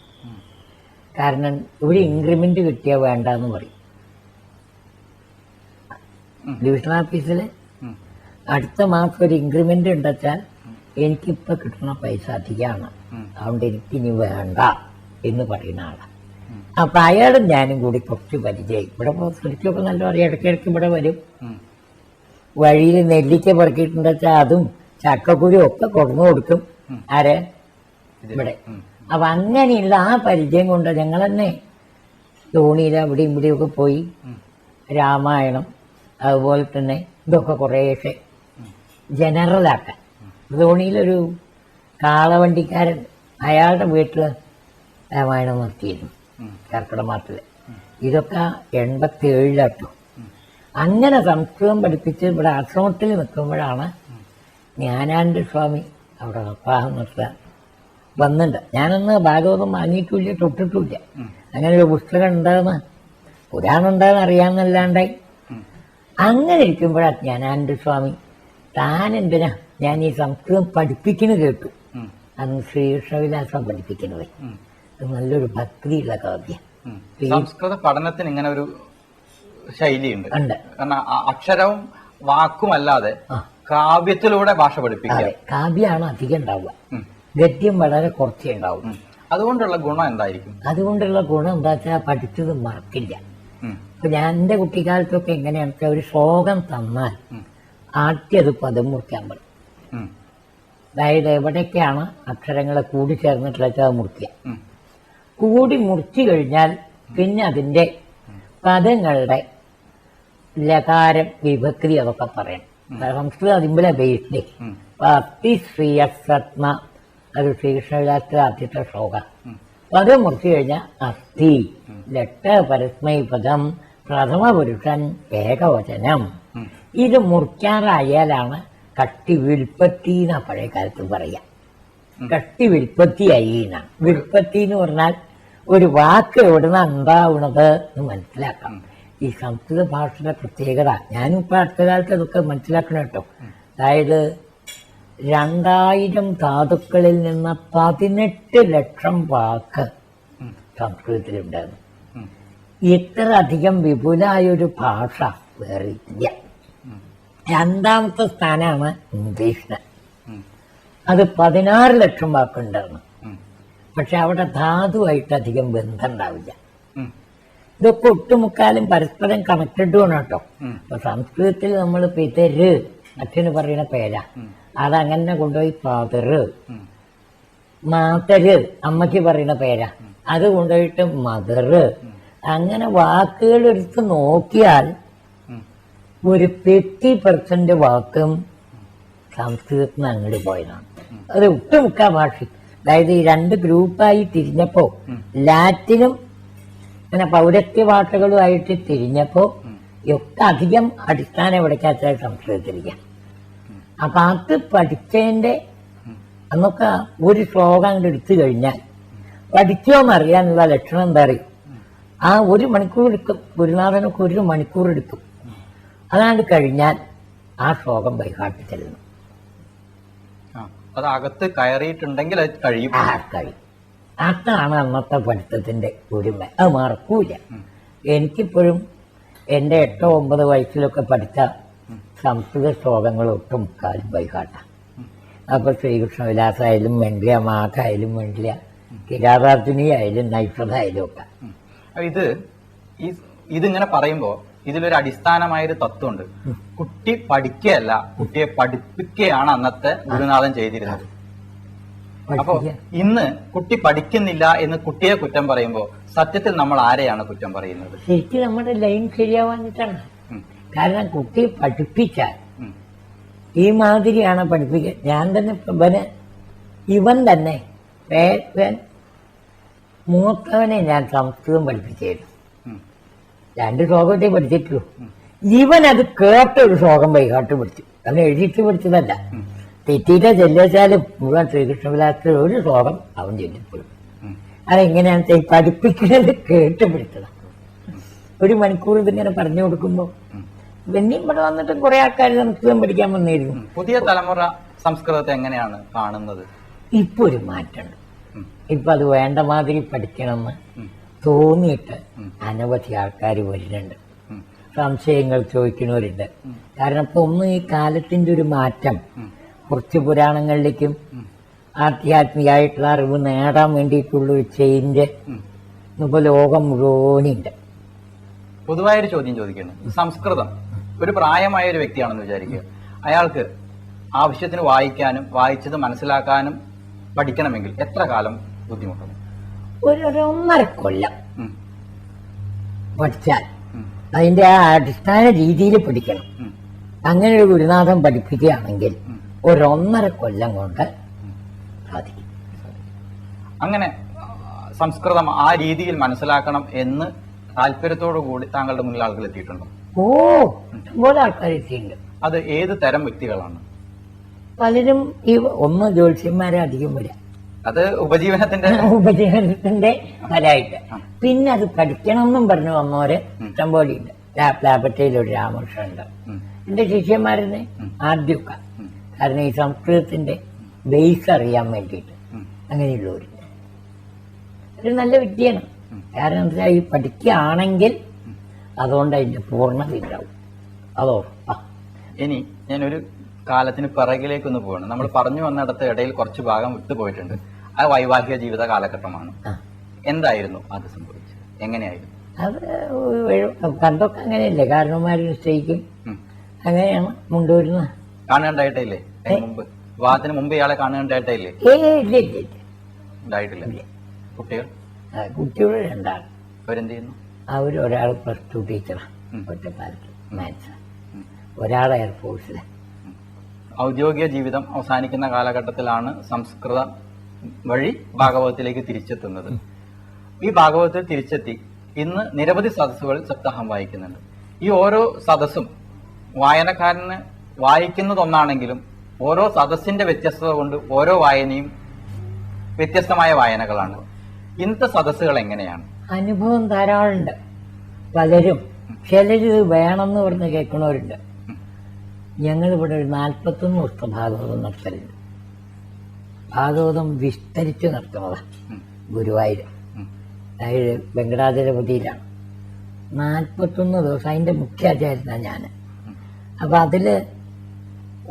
B: കാരണം ഒരു ഇൻക്രിമെന്റ് കിട്ടിയാൽ വേണ്ടെന്ന് പറയും. ഡിവിഷൻ ഓഫീസിൽ അടുത്ത മാസം ഒരു ഇൻക്രിമെന്റ് ഉണ്ടെച്ചാൽ എനിക്കിപ്പോൾ കിട്ടുന്ന പൈസ അധികമാണ്, അതുകൊണ്ട് എനിക്കിനി വേണ്ട എന്ന് പറയുന്ന ആളാണ്. അപ്പം അയാളും ഞാനും കൂടി കുറച്ച് പരിചയമായി. ഇവിടെ ശരിക്കൊക്കെ നല്ല പറയും, ഇടയ്ക്കിടയ്ക്ക് ഇവിടെ വരും. വഴിയിൽ നെല്ലിക്ക പറക്കിയിട്ടുണ്ടെച്ചാൽ അതും ചക്കക്കുരും ഒക്കെ കൊടുന്നു കൊടുക്കും. ആരെ ഇവിടെ. അപ്പം അങ്ങനെയുള്ള ആ പരിചയം കൊണ്ട് ഞങ്ങൾ തന്നെ തോണിയിൽ അവിടെയും ഇവിടെയൊക്കെ പോയി രാമായണം അതുപോലെ തന്നെ ഇതൊക്കെ കുറേശ്ശെ ജനറലാക്കാൻ. ധോണിയിലൊരു കാളവണ്ടിക്കാരൻ അയാളുടെ വീട്ടിൽ രാമായണം നിർത്തിയിരുന്നു കർക്കിടമാസത്തിൽ. ഇതൊക്കെ 87 അങ്ങനെ സംസ്കൃതം പഠിപ്പിച്ച് ഇവിടെ ആശ്രമത്തിൽ നിൽക്കുമ്പോഴാണ് ജ്ഞാനാനന്ദ സ്വാമി അവിടെ നിർവാഹം നിർത്താൻ വന്നിട്ടുണ്ട്. ഞാനന്ന് ഭാഗവതം വാങ്ങിയിട്ടില്ല, തൊട്ടിട്ടില്ല. അങ്ങനെ ഒരു പുസ്തകം ഉണ്ടാകുന്ന പുരാണം ഉണ്ടാകുന്ന അറിയാമെന്നല്ലാണ്ടായി. അങ്ങനെ ഇരിക്കുമ്പോഴാണ് ജ്ഞാനാനന്ദ സ്വാമി താൻ എന്തിനാ ഞാൻ ഈ സംസ്കൃതം പഠിപ്പിക്കുന്നത് കേട്ടു. അന്ന് ശ്രീകൃഷ്ണവിലാസം പഠിപ്പിക്കുന്നത് നല്ലൊരു ഭക്തിയുള്ള കാവ്യം.
A: സംസ്കൃത പഠനത്തിന് ഇങ്ങനെ ഒരു ശൈലിയുണ്ട്. കാരണം അക്ഷരവും വാക്കുമല്ലാതെ കാവ്യത്തിലൂടെ ഭാഷ പഠിപ്പിക്കുക.
B: കാവ്യമാണ് അധികം ഉണ്ടാവുക, ഗദ്യം വളരെ കുറച്ചേ ഉണ്ടാവും.
A: അതുകൊണ്ടുള്ള ഗുണം എന്തായിരിക്കും?
B: അതുകൊണ്ടുള്ള ഗുണം എന്താ വെച്ചാൽ പഠിച്ചത് മറക്കില്ല. ഇപ്പൊ ഞാൻ എന്റെ കുട്ടിക്കാലത്തൊക്കെ എങ്ങനെയാണെന്ന് വെച്ചാൽ ഒരു ശ്ലോകം തന്നാൽ ആദ്യം അത് പദം മുറിക്കാൻ പറയും. അതായത് എവിടേക്കാണ് അക്ഷരങ്ങളെ കൂടി ചേർന്നിട്ടുള്ള അത് മുറിക്കുക. കൂടി മുറിച്ചു കഴിഞ്ഞാൽ പിന്നെ അതിന്റെ പദങ്ങളുടെ ലകാരം വിഭക്തി അതൊക്കെ പറയണം. സംസ്കൃതം അതിമ്പലെ ബേസ്ഡ് അസ്ഥിശ്രീയസത്മ അത് ശ്രീകൃഷ്ണവിലാസത്തിലെ ആദ്യത്തെ ശ്ലോകം. പദം മുറിച്ചു കഴിഞ്ഞാൽ അസ്ഥി ലട്ട പരസ്മൈ പദം പ്രഥമ പുരുഷൻ ഏകവചനം. ഇത് മുറിക്കാറായാലാണ് കട്ടി വിൽപ്പത്തി എന്നാ പഴയ കാലത്ത് പറയാം. കട്ടി വിൽപ്പത്തിയായി എന്നാണ്. വിൽപ്പത്തി എന്ന് പറഞ്ഞാൽ ഒരു വാക്ക് എവിടുന്ന ഉണ്ടാവുന്നത് എന്ന് മനസ്സിലാക്കാം. ഈ സംസ്കൃത ഭാഷയുടെ പ്രത്യേകത ഞാനിപ്പോൾ അടുത്ത കാലത്ത് അതൊക്കെ മനസ്സിലാക്കണം കേട്ടോ. അതായത് 2000 ധാതുക്കളിൽ നിന്ന് 18 ലക്ഷം വാക്ക് സംസ്കൃതത്തിലുണ്ടായിരുന്നു. ഇത്ര അധികം വിപുലായൊരു ഭാഷ വേറെ ഇല്ല. രണ്ടാമത്തെ സ്ഥാനമാണ് ഇംഗ്ലീഷിന്. അത് 16 ലക്ഷം വാക്കുണ്ടായിരുന്നു. പക്ഷെ അവിടെ ധാതുവായിട്ട് അധികം ബന്ധം ഉണ്ടാവില്ല. ഇതൊക്കെ ഒട്ടുമുക്കാലും പരസ്പരം കണക്റ്റഡും ആണ് കേട്ടോ. അപ്പൊ സംസ്കൃതത്തിൽ നമ്മൾ പിതര് അച്ഛന് പറയുന്ന പേരാ, അതങ്ങനെ കൊണ്ടുപോയി ഫാദറ്. മാതര് അമ്മയ്ക്ക് പറയുന്ന പേരാ, അത് കൊണ്ടുപോയിട്ട് മദറ്. അങ്ങനെ വാക്കുകൾ എടുത്ത് നോക്കിയാൽ ഒരു 50% വാക്കും സംസ്കൃതത്തിന് അങ്ങോട്ട് പോയതാണ്. അത് ഒട്ടുമുക്കാ ഭാഷ. അതായത് ഈ 2 ഗ്രൂപ്പായി തിരിഞ്ഞപ്പോ ലാറ്റിനും അങ്ങനെ പൗരസ്ത്യ ഭാഷകളുമായിട്ട് തിരിഞ്ഞപ്പോ ഒക്കെ അധികം അടിസ്ഥാനം എവിടേക്കാച്ചാൽ സംസ്കൃതത്തിലിരിക്കാം. അപ്പൊ അത് പഠിച്ചതിന്റെ അന്നൊക്കെ ഒരു ശ്ലോകം അങ്ങോട്ട് എടുത്തു കഴിഞ്ഞാൽ പഠിച്ചോന്നറിയാനുള്ള ലക്ഷണം എന്താ അറിയും? ആ 1 മണിക്കൂർ എടുക്കും. ഗുരുനാഥനൊക്കെ 1 മണിക്കൂർ എടുക്കും. അതാണ്ട് കഴിഞ്ഞാൽ ആ ശ്ലോകം ബൈഹാർട്ട് ചെല്ലണം.
A: അത് അകത്ത് കയറിയിട്ടുണ്ടെങ്കിൽ അത് കഴിയും.
B: അതാണ് അന്നത്തെ പഠിത്തത്തിന്റെ ഒരുമ. അത് മറക്കൂല. എനിക്കിപ്പോഴും എൻ്റെ 8-9 വയസ്സിലൊക്കെ പഠിച്ച സംസ്കൃത ശ്ലോകങ്ങൾ ഒട്ടും മുക്കാലും ബൈഹാർട്ടാണ്. അപ്പൊ ശ്രീകൃഷ്ണവിലാസായാലും വേണ്ടില്ല, മാഘായാലും വേണ്ടില്ല, കിരാതാർജുനി ആയാലും നൈഷധായാലും ഒക്കെ.
A: ഇതിങ്ങനെ പറയുമ്പോ ഇതിലൊരു അടിസ്ഥാനമായൊരു തത്വമുണ്ട്. കുട്ടി പഠിക്കുകയല്ല, കുട്ടിയെ പഠിപ്പിക്കുകയാണ് അന്നത്തെ ഗുരുനാഥൻ ചെയ്തിരുന്നത്. അപ്പൊ ഇന്ന് കുട്ടി പഠിക്കുന്നില്ല എന്ന് കുട്ടിയെ കുറ്റം പറയുമ്പോ സത്യത്തിൽ നമ്മൾ ആരെയാണ് കുറ്റം പറയുന്നത്?
B: ശരിക്കും നമ്മുടെ ലൈൻ ശരിയാവാഞ്ഞിട്ടാണ്. കാരണം കുട്ടിയെ പഠിപ്പിച്ചാൽ ഈ മാതിരിയാണ് പഠിപ്പിക്കുക. ഞാൻ തന്നെ ഇവൻ തന്നെ മൂത്തവനെ ഞാൻ സംസ്കൃതം പഠിപ്പിച്ചായിരുന്നു. 2 ശ്ലോകത്തെ പഠിച്ചിട്ടുള്ളൂ. ഇവൻ അത് കേട്ടൊരു ശ്ലോകം ബൈഹാർട്ട് പഠിച്ചു. അവൻ എഴുതിയിട്ട് പഠിച്ചതല്ല. തെറ്റിയിട്ട് ചെല്ലിച്ചാലും മുഴുവൻ ശ്രീകൃഷ്ണവിലാസത്തിൽ ഒരു ശ്ലോകം അവൻ ചൊല്ലിപ്പോഴും. അതെങ്ങനെയാണെന്ന് പഠിപ്പിക്കുന്നത് കേട്ട് പഠിച്ചതാണ്. 1 മണിക്കൂർ ഇതിങ്ങനെ പറഞ്ഞു കൊടുക്കുമ്പോൾ പിന്നെയും ഇവിടെ വന്നിട്ട് കുറെ ആൾക്കാർ സംസ്കൃതം പഠിക്കാൻ വന്നിരുന്നു.
A: പുതിയ തലമുറ സംസ്കൃതത്തെ എങ്ങനെയാണ് കാണുന്നത്?
B: ഇപ്പൊ ഒരു മാറ്റമുണ്ട്. ഇപ്പൊ അത് വേണ്ട മാതിരി പഠിക്കണമെന്ന് തോന്നിയിട്ട് അനവധി ആൾക്കാർ വരുന്നുണ്ട്, സംശയങ്ങൾ ചോദിക്കുന്നവരുണ്ട്. കാരണം ഇപ്പൊ ഒന്ന് ഈ കാലത്തിന്റെ ഒരു മാറ്റം, കുറച്ച് പുരാണങ്ങളിലേക്കും ആധ്യാത്മികമായിട്ടുള്ള അറിവ് നേടാൻ വേണ്ടിയിട്ടുള്ള ഒരു ചേഞ്ച് ഇപ്പൊ ലോകം മുഴുവനുണ്ട്.
A: പൊതുവായൊരു ചോദ്യം ചോദിക്കുന്നു. സംസ്കൃതം ഒരു പ്രായമായ ഒരു വ്യക്തിയാണെന്ന് വിചാരിക്കുക. അയാൾക്ക് ആവശ്യത്തിന് വായിക്കാനും വായിച്ചത് മനസ്സിലാക്കാനും പഠിക്കണമെങ്കിൽ എത്ര കാലം ബുദ്ധിമുട്ടുണ്ട്?
B: ഒരു 1.5 കൊല്ലം പഠിച്ചാൽ അതിന്റെ ആ അടിസ്ഥാന രീതിയിൽ പഠിക്കണം. അങ്ങനെ ഒരു ഗുരുനാഥൻ പഠിപ്പിക്കുകയാണെങ്കിൽ ഒരു 1.5 കൊല്ലം കൊണ്ട് സാധിക്കും.
A: അങ്ങനെ സംസ്കൃതം ആ രീതിയിൽ മനസ്സിലാക്കണം എന്ന് താല്പര്യത്തോടു കൂടി താങ്കളുടെ മുന്നിൽ ആളുകൾ എത്തിയിട്ടുണ്ടോ?
B: ഓ, ഇതുപോലെ ആൾക്കാർ എത്തിയിട്ടുണ്ട്.
A: അത് ഏത് തരം വ്യക്തികളാണ്?
B: പലരും ഈ ഒന്ന് ജ്യോത്സ്യന്മാരെ അധികം വരാം,
A: അത്
B: ഉപജീവനത്തിന്റെ ഫലമായിട്ട്. പിന്നെ അത് പഠിക്കണമെന്നും പറഞ്ഞു വന്നവര് ഇഷ്ടംപോലെ ഉണ്ട്. ലാപ്പറ്റയിലൊരു രാമകൃഷ്ണൻ ഉണ്ട്, എന്റെ ശിഷ്യന്മാരെന്നെ ആദ്യമൊക്കെ. കാരണം ഈ സംസ്കൃതത്തിന്റെ ബേസ് അറിയാൻ വേണ്ടിയിട്ട് അങ്ങനെയുള്ളവരുണ്ട്. ഒരു നല്ല വിദ്യയാണ്. കാരണം എന്താ, ഈ പഠിക്കുകയാണെങ്കിൽ അതുകൊണ്ട് അതിന്റെ പൂർണ്ണത ഉണ്ടാവും, അതോർപ്പാ.
A: ഇനി ഞാനൊരു കാലത്തിന് പിറകിലേക്കൊന്ന് പോവാണ്. നമ്മൾ പറഞ്ഞു വന്നിടത്ത് ഇടയിൽ കുറച്ച് ഭാഗം വിട്ടുപോയിട്ടുണ്ട്. ആ വൈവാഹിക ജീവിത കാലഘട്ടമാണ്. എന്തായിരുന്നു അത് സംഭവിച്ചത്? എങ്ങനെയായിരുന്നു
B: അത്? പണ്ടൊക്കെ അങ്ങനെയല്ലേ, കാരണവന്മാര് നിശ്ചയിക്കും, അങ്ങനെയാണ് മുണ്ടുവരുന്നത്.
A: കാണേണ്ടായിട്ടില്ലേ? മുമ്പ് വിവാഹത്തിന് മുമ്പ് ഇയാളെ കാണേണ്ടായിട്ടില്ലേ? ഉണ്ടായിട്ടില്ല. കുട്ടികൾ
B: കുട്ടികൾ 2 ആൾ.
A: അവരെന്ത് ചെയ്യുന്നു?
B: ഒരാൾ +2 ടീച്ചറാണ് ഒറ്റപ്പാലത്ത് മാത്സ്, ഒരാൾ എയർഫോഴ്സിലെ.
A: ഔദ്യോഗിക ജീവിതം അവസാനിക്കുന്ന കാലഘട്ടത്തിലാണ് സംസ്കൃതം വഴി ഭാഗവതത്തിലേക്ക് തിരിച്ചെത്തുന്നത്. ഈ ഭാഗവതത്തിൽ തിരിച്ചെത്തി ഇന്ന് നിരവധി സദസ്സുകൾ സപ്താഹം വായിക്കുന്നുണ്ട്. ഈ ഓരോ സദസ്സും വായനക്കാരന് വായിക്കുന്നതൊന്നാണെങ്കിലും ഓരോ സദസ്സിന്റെ വ്യത്യസ്തത കൊണ്ട് ഓരോ വായനയും വ്യത്യസ്തമായ വായനകളാണ്. ഇന്നത്തെ സദസ്സുകൾ എങ്ങനെയാണ്?
B: അനുഭവം ധാരാളമുണ്ട്. പലരും ചിലര് വേണമെന്ന് പറഞ്ഞ് കേൾക്കണവരുണ്ട്. ഞങ്ങളിവിടെ ഒരു 41 ദിവസത്തെ ഭാഗവതം നടത്തലുണ്ട്. ഭാഗവതം വിസ്തരിച്ച് നടത്തുന്നതാണ് ഗുരുവായൂർ, അതായത് വെങ്കടാചലപതിയിലാണ്. 41 ദിവസം അതിന്റെ മുഖ്യാചാര്യനാണ് ഞാൻ. അപ്പൊ അതില്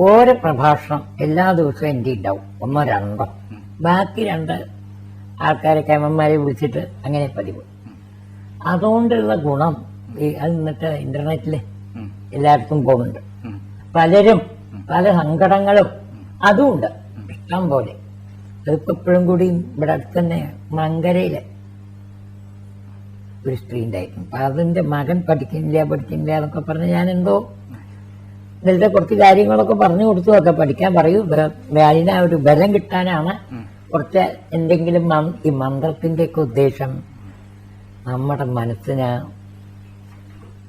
B: ഓരോ പ്രഭാഷണം എല്ലാ ദിവസവും എൻ്റെ ഉണ്ടാവും, 1-2. ബാക്കി 2 ആൾക്കാരെ കേമന്മാരെ വിളിച്ചിട്ട് അങ്ങനെ പതിവ്. അതുകൊണ്ടുള്ള ഗുണം അത് ഇന്നത്തെ ഇന്റർനെറ്റില് എല്ലാവർക്കും പോകുന്നുണ്ട്. പലരും പല സങ്കടങ്ങളും അതുമുണ്ട് ഇഷ്ടം പോലെ. അതിപ്പോ എപ്പോഴും കൂടി ഇവിടെ അടുത്ത് തന്നെ മങ്കരയില് ഒരു സ്ത്രീ ഉണ്ടായിരുന്നു. അപ്പൊ അതിന്റെ മകൻ പഠിക്കുന്നില്ല എന്നൊക്കെ പറഞ്ഞ് ഞാൻ എന്തോ ഇതിലത്തെ കുറച്ച് കാര്യങ്ങളൊക്കെ പറഞ്ഞു കൊടുത്തു. ഒക്കെ പഠിക്കാൻ പറയൂ, അതിന് ഒരു ബലം കിട്ടാനാണ്. കുറച്ച് എന്തെങ്കിലും ഈ മന്ത്രത്തിന്റെ ഒക്കെ ഉദ്ദേശം നമ്മുടെ മനസ്സിന്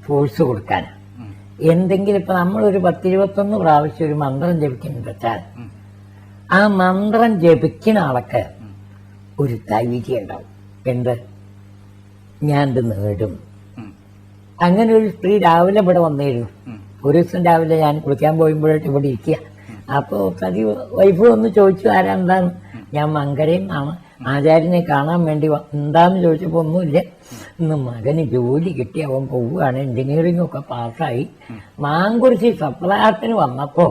B: ഫോഴ്സ് കൊടുക്കാനാണ്. എന്തെങ്കിലും ഇപ്പൊ നമ്മളൊരു 10-21 പ്രാവശ്യം ഒരു മന്ത്രം ജപിക്കുന്നുണ്ട് വെച്ചാൽ ആ മന്ത്രം ജപിക്കുന്ന ആൾക്ക് ഒരു ധൈര്യം ഉണ്ടാവും. എന്ത്, ഞാനിത് നേടും. അങ്ങനെ ഒരു സ്ത്രീ രാവിലെ ഇവിടെ വന്നിരുന്നു. ഒരു ദിവസം രാവിലെ ഞാൻ കുളിക്കാൻ പോയുമ്പോഴായിട്ട് ഇവിടെ ഇരിക്കുക. അപ്പോ സതി വൈഫ് ഒന്ന് ചോദിച്ചു, ആരെന്താന്ന്. ഞാൻ മങ്കരയിൽ നിന്നാണ്, ആചാര്യനെ കാണാൻ വേണ്ടി എന്താന്ന് ചോദിച്ചപ്പോ ഒന്നുമില്ല, ഇന്ന് മകന് ജോലി കിട്ടി, അവൻ പോവുകയാണ്, എഞ്ചിനീയറിംഗ് ഒക്കെ പാസ്സായി. മാങ്കുറിശി സപ്താഹത്തിന് വന്നപ്പോ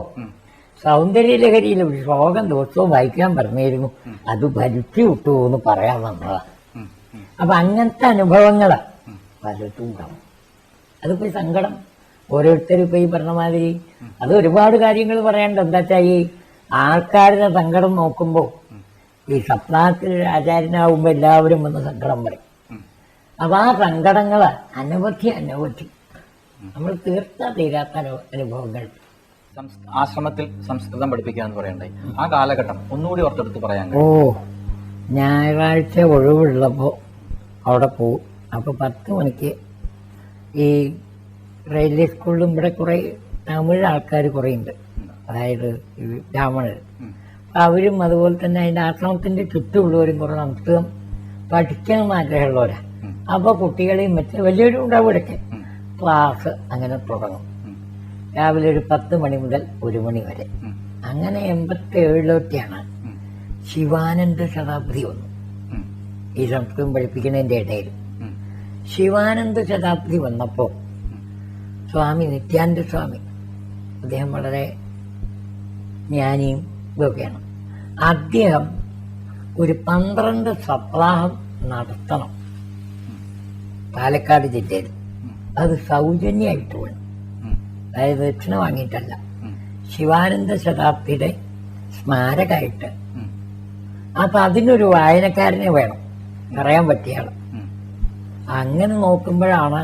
B: സൗന്ദര്യലഹരിയിൽ ഒരു ശ്ലോകം ദിവസവും വായിക്കാൻ പറഞ്ഞിരുന്നു, അത് ഭരിച്ചു വിട്ടു എന്ന് പറയാൻ വന്നതാ. അപ്പൊ അങ്ങനത്തെ അനുഭവങ്ങള് പലതും ഉണ്ടാവും. അതിപ്പോ സങ്കടം ഓരോരുത്തരും ഇപ്പൊ ഈ പറഞ്ഞ മാതിരി അത് ഒരുപാട് കാര്യങ്ങൾ പറയാനുണ്ട്. എന്താ വെച്ചാൽ ഈ ആൾക്കാരുടെ സങ്കടം നോക്കുമ്പോ ഈ സപ്താഹത്തിൽ ആചാര്യനാവുമ്പോ എല്ലാവരും വന്ന് സങ്കടം പറയും. അപ്പൊ ആ സങ്കടങ്ങള് അനവധി നമ്മൾ തീരാത്ത അനുഭവങ്ങൾ.
A: ആശ്രമത്തിൽ സംസ്കൃതം പഠിപ്പിക്കാന്ന് പറയണ്ടായി. ആ കാലഘട്ടം ഒന്നുകൂടി ഓർത്തെടുത്ത് പറയാൻ.
B: ഞായറാഴ്ച ഒഴിവുള്ളപ്പോ അവിടെ പോവും. അപ്പൊ 10 മണിക്ക് ഈ റെയിൽവേ സ്കൂളിലും ഇവിടെ കുറെ തമിഴ് ആൾക്കാർ കുറെ ഉണ്ട്, അതായത് ബ്രാഹ്മണർ. അവരും അതുപോലെ തന്നെ അതിന്റെ ആശ്രമത്തിന്റെ ചുറ്റുമുള്ളവരും കുറെ സംസ്കൃതം പഠിക്കണം ആഗ്രഹമുള്ളവരാ. അപ്പൊ കുട്ടികളെയും മറ്റു വലിയൊരു ഉണ്ടാവും ഇവിടേക്ക് ക്ലാസ് അങ്ങനെ തുടങ്ങും. രാവിലെ ഒരു 10 മണി മുതൽ 1 മണി വരെ. അങ്ങനെ 87-ലൊക്കെയാണ് ശിവാനന്ദ ശതാബ്ദി വന്നു. ഈ സംസ്കൃതം പഠിപ്പിക്കുന്നതിന്റെ ഇടയിൽ ശിവാനന്ദ ശതാബ്ദി വന്നപ്പോ സ്വാമി നിത്യാനന്ദ സ്വാമി, അദ്ദേഹം വളരെ ജ്ഞാനിയും ഇതൊക്കെയാണ്, അദ്ദേഹം ഒരു 12 സപ്താഹം നടത്തണം പാലക്കാട് ജില്ലയിൽ. അത് സൗജന്യമായിട്ട് വേണം, അതായത് ദക്ഷിണ വാങ്ങിയിട്ടല്ല, ശിവാനന്ദ ശതാബ്ദിയുടെ സ്മാരകമായിട്ട്. അപ്പൊ അതിനൊരു വായനക്കാരനെ വേണം, പറയാൻ പറ്റിയ ആള്. അങ്ങനെ നോക്കുമ്പോഴാണ്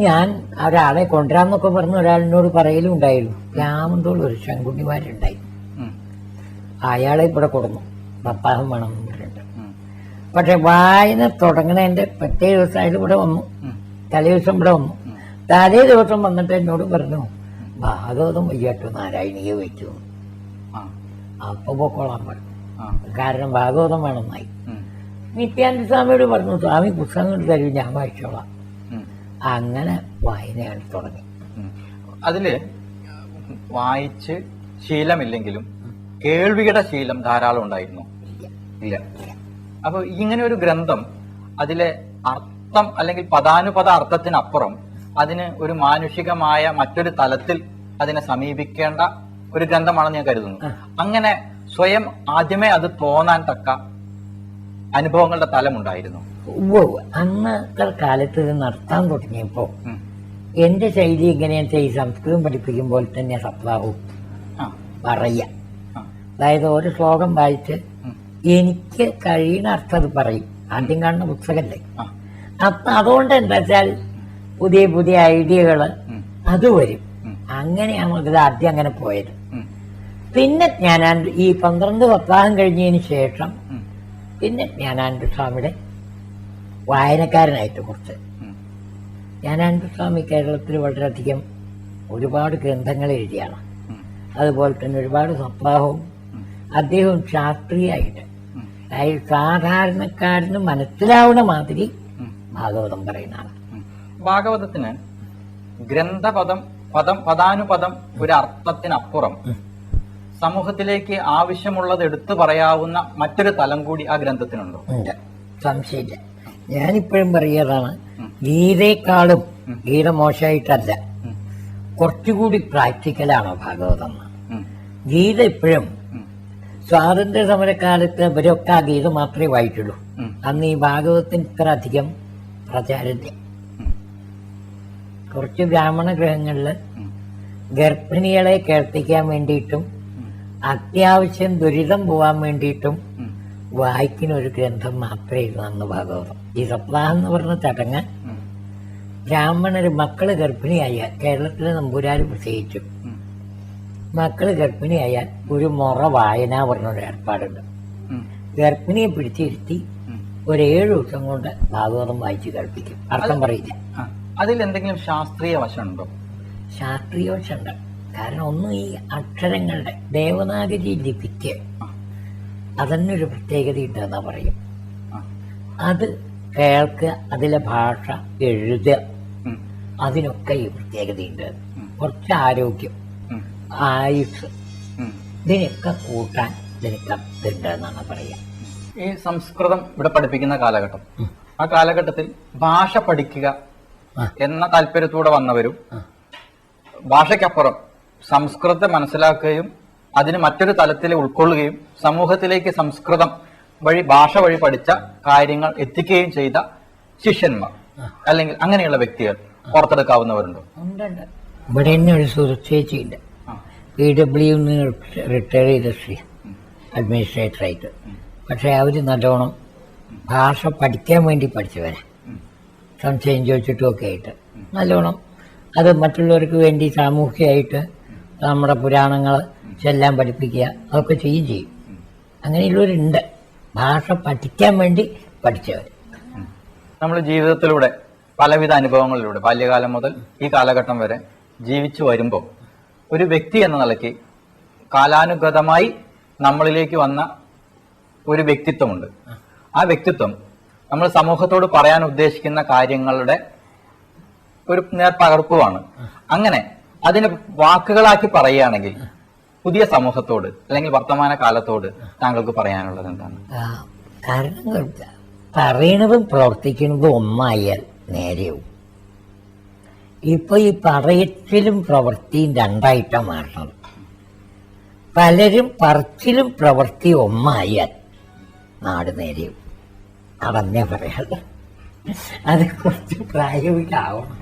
B: ഞാൻ ഒരാളെ കൊണ്ടുവരാന്നൊക്കെ പറഞ്ഞ് ഒരാളിനോട് പറയലും ഉണ്ടായിരുന്നു. രാമന്തോൾ ഒരു ശങ്കുണ്ണിമാരുണ്ടായിരുന്നു, അയാളെ ഇവിടെ കൊടുന്നു, സപ്താഹം വേണം എന്ന് പറഞ്ഞിട്ട്. പക്ഷെ വായന തുടങ്ങണതിന്റെ പിറ്റേ ദിവസം അയാൾ ഇവിടെ വന്നു, തലേ ദിവസം ഇവിടെ വന്നു. തലേ ദിവസം വന്നിട്ട് എന്നോട് പറഞ്ഞു, ഭാഗവതം വയ്യാട്ടോ നാരായണീയ വെച്ചു. അപ്പൊ പൊക്കോളാൻ പറഞ്ഞു, കാരണം ഭാഗവതം വേണമെന്നായി. നിത്യാനന്ദ സ്വാമിയോട് പറഞ്ഞു, സ്വാമി പുസ്തകങ്ങൾ തരൂ, ഞാൻ വായിച്ചോളാം. അങ്ങനെ വായനയാണ് തുടങ്ങി.
A: അതില് വായിച്ച് ശീലമില്ലെങ്കിലും കേൾവിയുടെ ശീലം ധാരാളം ഉണ്ടായിരുന്നു. ഇല്ല. അപ്പൊ ഇങ്ങനെ ഒരു ഗ്രന്ഥം, അതിലെ അർത്ഥം അല്ലെങ്കിൽ പദാനുപദ അർത്ഥത്തിനപ്പുറം അതിന് ഒരു മാനുഷികമായ മറ്റൊരു തലത്തിൽ അതിനെ സമീപിക്കേണ്ട ഒരു ഗ്രന്ഥമാണെന്ന് ഞാൻ കരുതുന്നു. അങ്ങനെ സ്വയം ആദ്യമേ അത് തോന്നാൻ തക്ക അനുഭവങ്ങളുടെ തലമുണ്ടായിരുന്നു.
B: അന്നത്തെ കാലത്ത് ഇത് നടത്താൻ തുടങ്ങിയപ്പോ എന്റെ ശൈലി എങ്ങനെയാണെന്ന് ഈ സംസ്കൃതം പഠിപ്പിക്കുമ്പോൾ തന്നെ സപ്താഹവും പറയാ. അതായത് ഒരു ശ്ലോകം വായിച്ച് എനിക്ക് കഴിയുന്ന അർത്ഥം അത് പറയും. ആദ്യം കാണുന്ന പുസ്തകല്ലേ. അപ്പൊ അതുകൊണ്ട് എന്താ വെച്ചാൽ പുതിയ പുതിയ ഐഡിയകള് അത് വരും. അങ്ങനെയാണ് ഇത് ആദ്യം അങ്ങനെ പോയത്. പിന്നെ ജ്ഞാനാനന്ദ ഈ 12 സപ്താഹം കഴിഞ്ഞതിന് ശേഷം പിന്നെ ജ്ഞാനാനന്ദ സ്വാമിയുടെ വായനക്കാരനായിട്ട് കുറച്ച്. ജ്ഞാനാനന്ദ സ്വാമി കേരളത്തിൽ വളരെയധികം ഒരുപാട് ഗ്രന്ഥങ്ങൾ എഴുതിയാണ്. അതുപോലെ തന്നെ ഒരുപാട് സപ്താഹവും അദ്ദേഹം ശാസ്ത്രീയമായിട്ട്, അതായത് സാധാരണക്കാരന് മനസ്സിലാവുന്ന മാതിരി ഭാഗവതം പറയുന്നതാണ്.
A: ഭാഗവതത്തിന് ഗ്രന്ഥപദം പദാനുപദം ഒരു അർത്ഥത്തിനപ്പുറം സമൂഹത്തിലേക്ക് ആവശ്യമുള്ളത് എടുത്തു പറയാവുന്ന മറ്റൊരു തലം കൂടി ആ ഗ്രന്ഥത്തിനുണ്ടോ?
B: ഉണ്ട്, സംശയമില്ല. ഞാനിപ്പോഴും പറയുന്നതാണ്, ഗീതയെക്കാളും ഗീത മോശമായിട്ടല്ല, കുറച്ചുകൂടി പ്രാക്ടിക്കലാണോ ഭാഗവതം. ഗീത ഇപ്പോഴും സ്വാതന്ത്ര്യ സമരക്കാലത്ത് ഇവരൊക്കെ ആ ഗീത മാത്രമേ വായിച്ചുള്ളൂ. അന്ന് ഈ ഭാഗവതത്തിന് ഇത്ര അധികം പ്രചാരമില്ല. കുറച്ച് ബ്രാഹ്മണ ഗൃഹങ്ങളില് ഗർഭിണികളെ കേൾപ്പിക്കാൻ വേണ്ടിയിട്ടും അത്യാവശ്യം ദുരിതം പോവാൻ വേണ്ടിയിട്ടും വായിക്കുന്ന ഒരു ഗ്രന്ഥം മാത്രമേ അന്ന് ഭാഗവതം. ഈ സപ്താഹം എന്ന് പറഞ്ഞ ചടങ്ങ് ബ്രാഹ്മണര് മക്കള് ഗർഭിണിയായാൽ, കേരളത്തിലെ നമ്പൂരാര് പ്രത്യേകിച്ചു, മക്കള് ഗർഭിണിയായാൽ ഒരു മുറ വായന പറഞ്ഞൊരു ഏർപ്പാടുണ്ട്. ഗർഭിണിയെ പിടിച്ചിരുത്തി ഒരു 7 ദിവസം കൊണ്ട് ഭാഗവതം വായിച്ച് കേൾപ്പിക്കും. അർത്ഥം പറയില്ല.
A: അതിൽ എന്തെങ്കിലും ശാസ്ത്രീയ വശമുണ്ടോ?
B: ശാസ്ത്രീയ വശമുണ്ട്. കാരണം ഒന്നും ഈ അക്ഷരങ്ങളുടെ ദേവനാഗരി ലിപിക്ക് അതിനൊരു പ്രത്യേകതയുണ്ട് എന്നാ പറയും. അത് കേൾക്കുക, അതിലെ ഭാഷ എഴുതുക, അതിനൊക്കെ ഈ പ്രത്യേകതയുണ്ട്. കുറച്ച് ആരോഗ്യം, ആയുസ്, ഇതിനൊക്കെ കൂട്ടാൻ ഇതിനൊക്കെ ഇതുണ്ട് എന്നാണ് പറയുക.
A: ഈ സംസ്കൃതം ഇവിടെ പഠിപ്പിക്കുന്ന കാലഘട്ടം, ആ കാലഘട്ടത്തിൽ ഭാഷ പഠിക്കുക എന്ന താല്പര്യത്തോടെ വന്നവരും ഭാഷയ്ക്കപ്പുറം സംസ്കൃതത്തെ മനസ്സിലാക്കുകയും അതിന് മറ്റൊരു തലത്തിൽ ഉൾക്കൊള്ളുകയും സമൂഹത്തിലേക്ക് സംസ്കൃതം വഴി ഭാഷ വഴി പഠിച്ച കാര്യങ്ങൾ എത്തിക്കുകയും ചെയ്ത ശിഷ്യന്മാർ അല്ലെങ്കിൽ അങ്ങനെയുള്ള വ്യക്തികൾ പുറത്തെടുക്കാവുന്നവരുണ്ടോ?
B: ഇവിടെ തന്നെ ഒരു സുരക്ഷയുണ്ട്. PW റിട്ടയർ ചെയ്ത ശ്രീ അഡ്മിനിസ്ട്രേറ്ററായിട്ട്. പക്ഷെ അവര് നല്ലോണം ഭാഷ പഠിക്കാൻ വേണ്ടി പഠിച്ചവരെ, സംശയം ചോദിച്ചിട്ടും ഒക്കെ ആയിട്ട് നല്ലോണം അത് മറ്റുള്ളവർക്ക് വേണ്ടി സാമൂഹികമായിട്ട് നമ്മുടെ പുരാണങ്ങൾ ചെല്ലാൻ പഠിപ്പിക്കുക, അതൊക്കെ ചെയ്യും. അങ്ങനെയുള്ളവരുണ്ട്, ഭാഷ പഠിക്കാൻ വേണ്ടി പഠിച്ചവർ.
A: നമ്മൾ ജീവിതത്തിലൂടെ പലവിധ അനുഭവങ്ങളിലൂടെ ബാല്യകാലം മുതൽ ഈ കാലഘട്ടം വരെ ജീവിച്ചു വരുമ്പോൾ ഒരു വ്യക്തി എന്ന നിലയ്ക്ക് കാലാനുഗതമായി നമ്മളിലേക്ക് വന്ന ഒരു വ്യക്തിത്വമുണ്ട്. ആ വ്യക്തിത്വം നമ്മൾ സമൂഹത്തോട് പറയാൻ ഉദ്ദേശിക്കുന്ന കാര്യങ്ങളുടെ ഒരു നേർപകർപ്പുമാണ്. അങ്ങനെ അതിനെ വാക്കുകളാക്കി പറയുകയാണെങ്കിൽ പുതിയ സമൂഹത്തോട് അല്ലെങ്കിൽ വർത്തമാന കാലത്തോട് താങ്കൾക്ക് പറയാനുള്ളത് എന്താണ്?
B: കാരണം പറയണതും പ്രവർത്തിക്കുന്നതും ഒന്നായാൽ നേരെയാവും. ഇപ്പൊ ഈ പറയത്തിലും പ്രവൃത്തിയും രണ്ടായിട്ടാണ് മാറണം. പലരും പറച്ചിലും പ്രവൃത്തി ഒന്നായാൽ നാട് നേരെയാവും. അതന്നെ പറയാതെ അത് കുറച്ച് പ്രായോഗികമാവണം.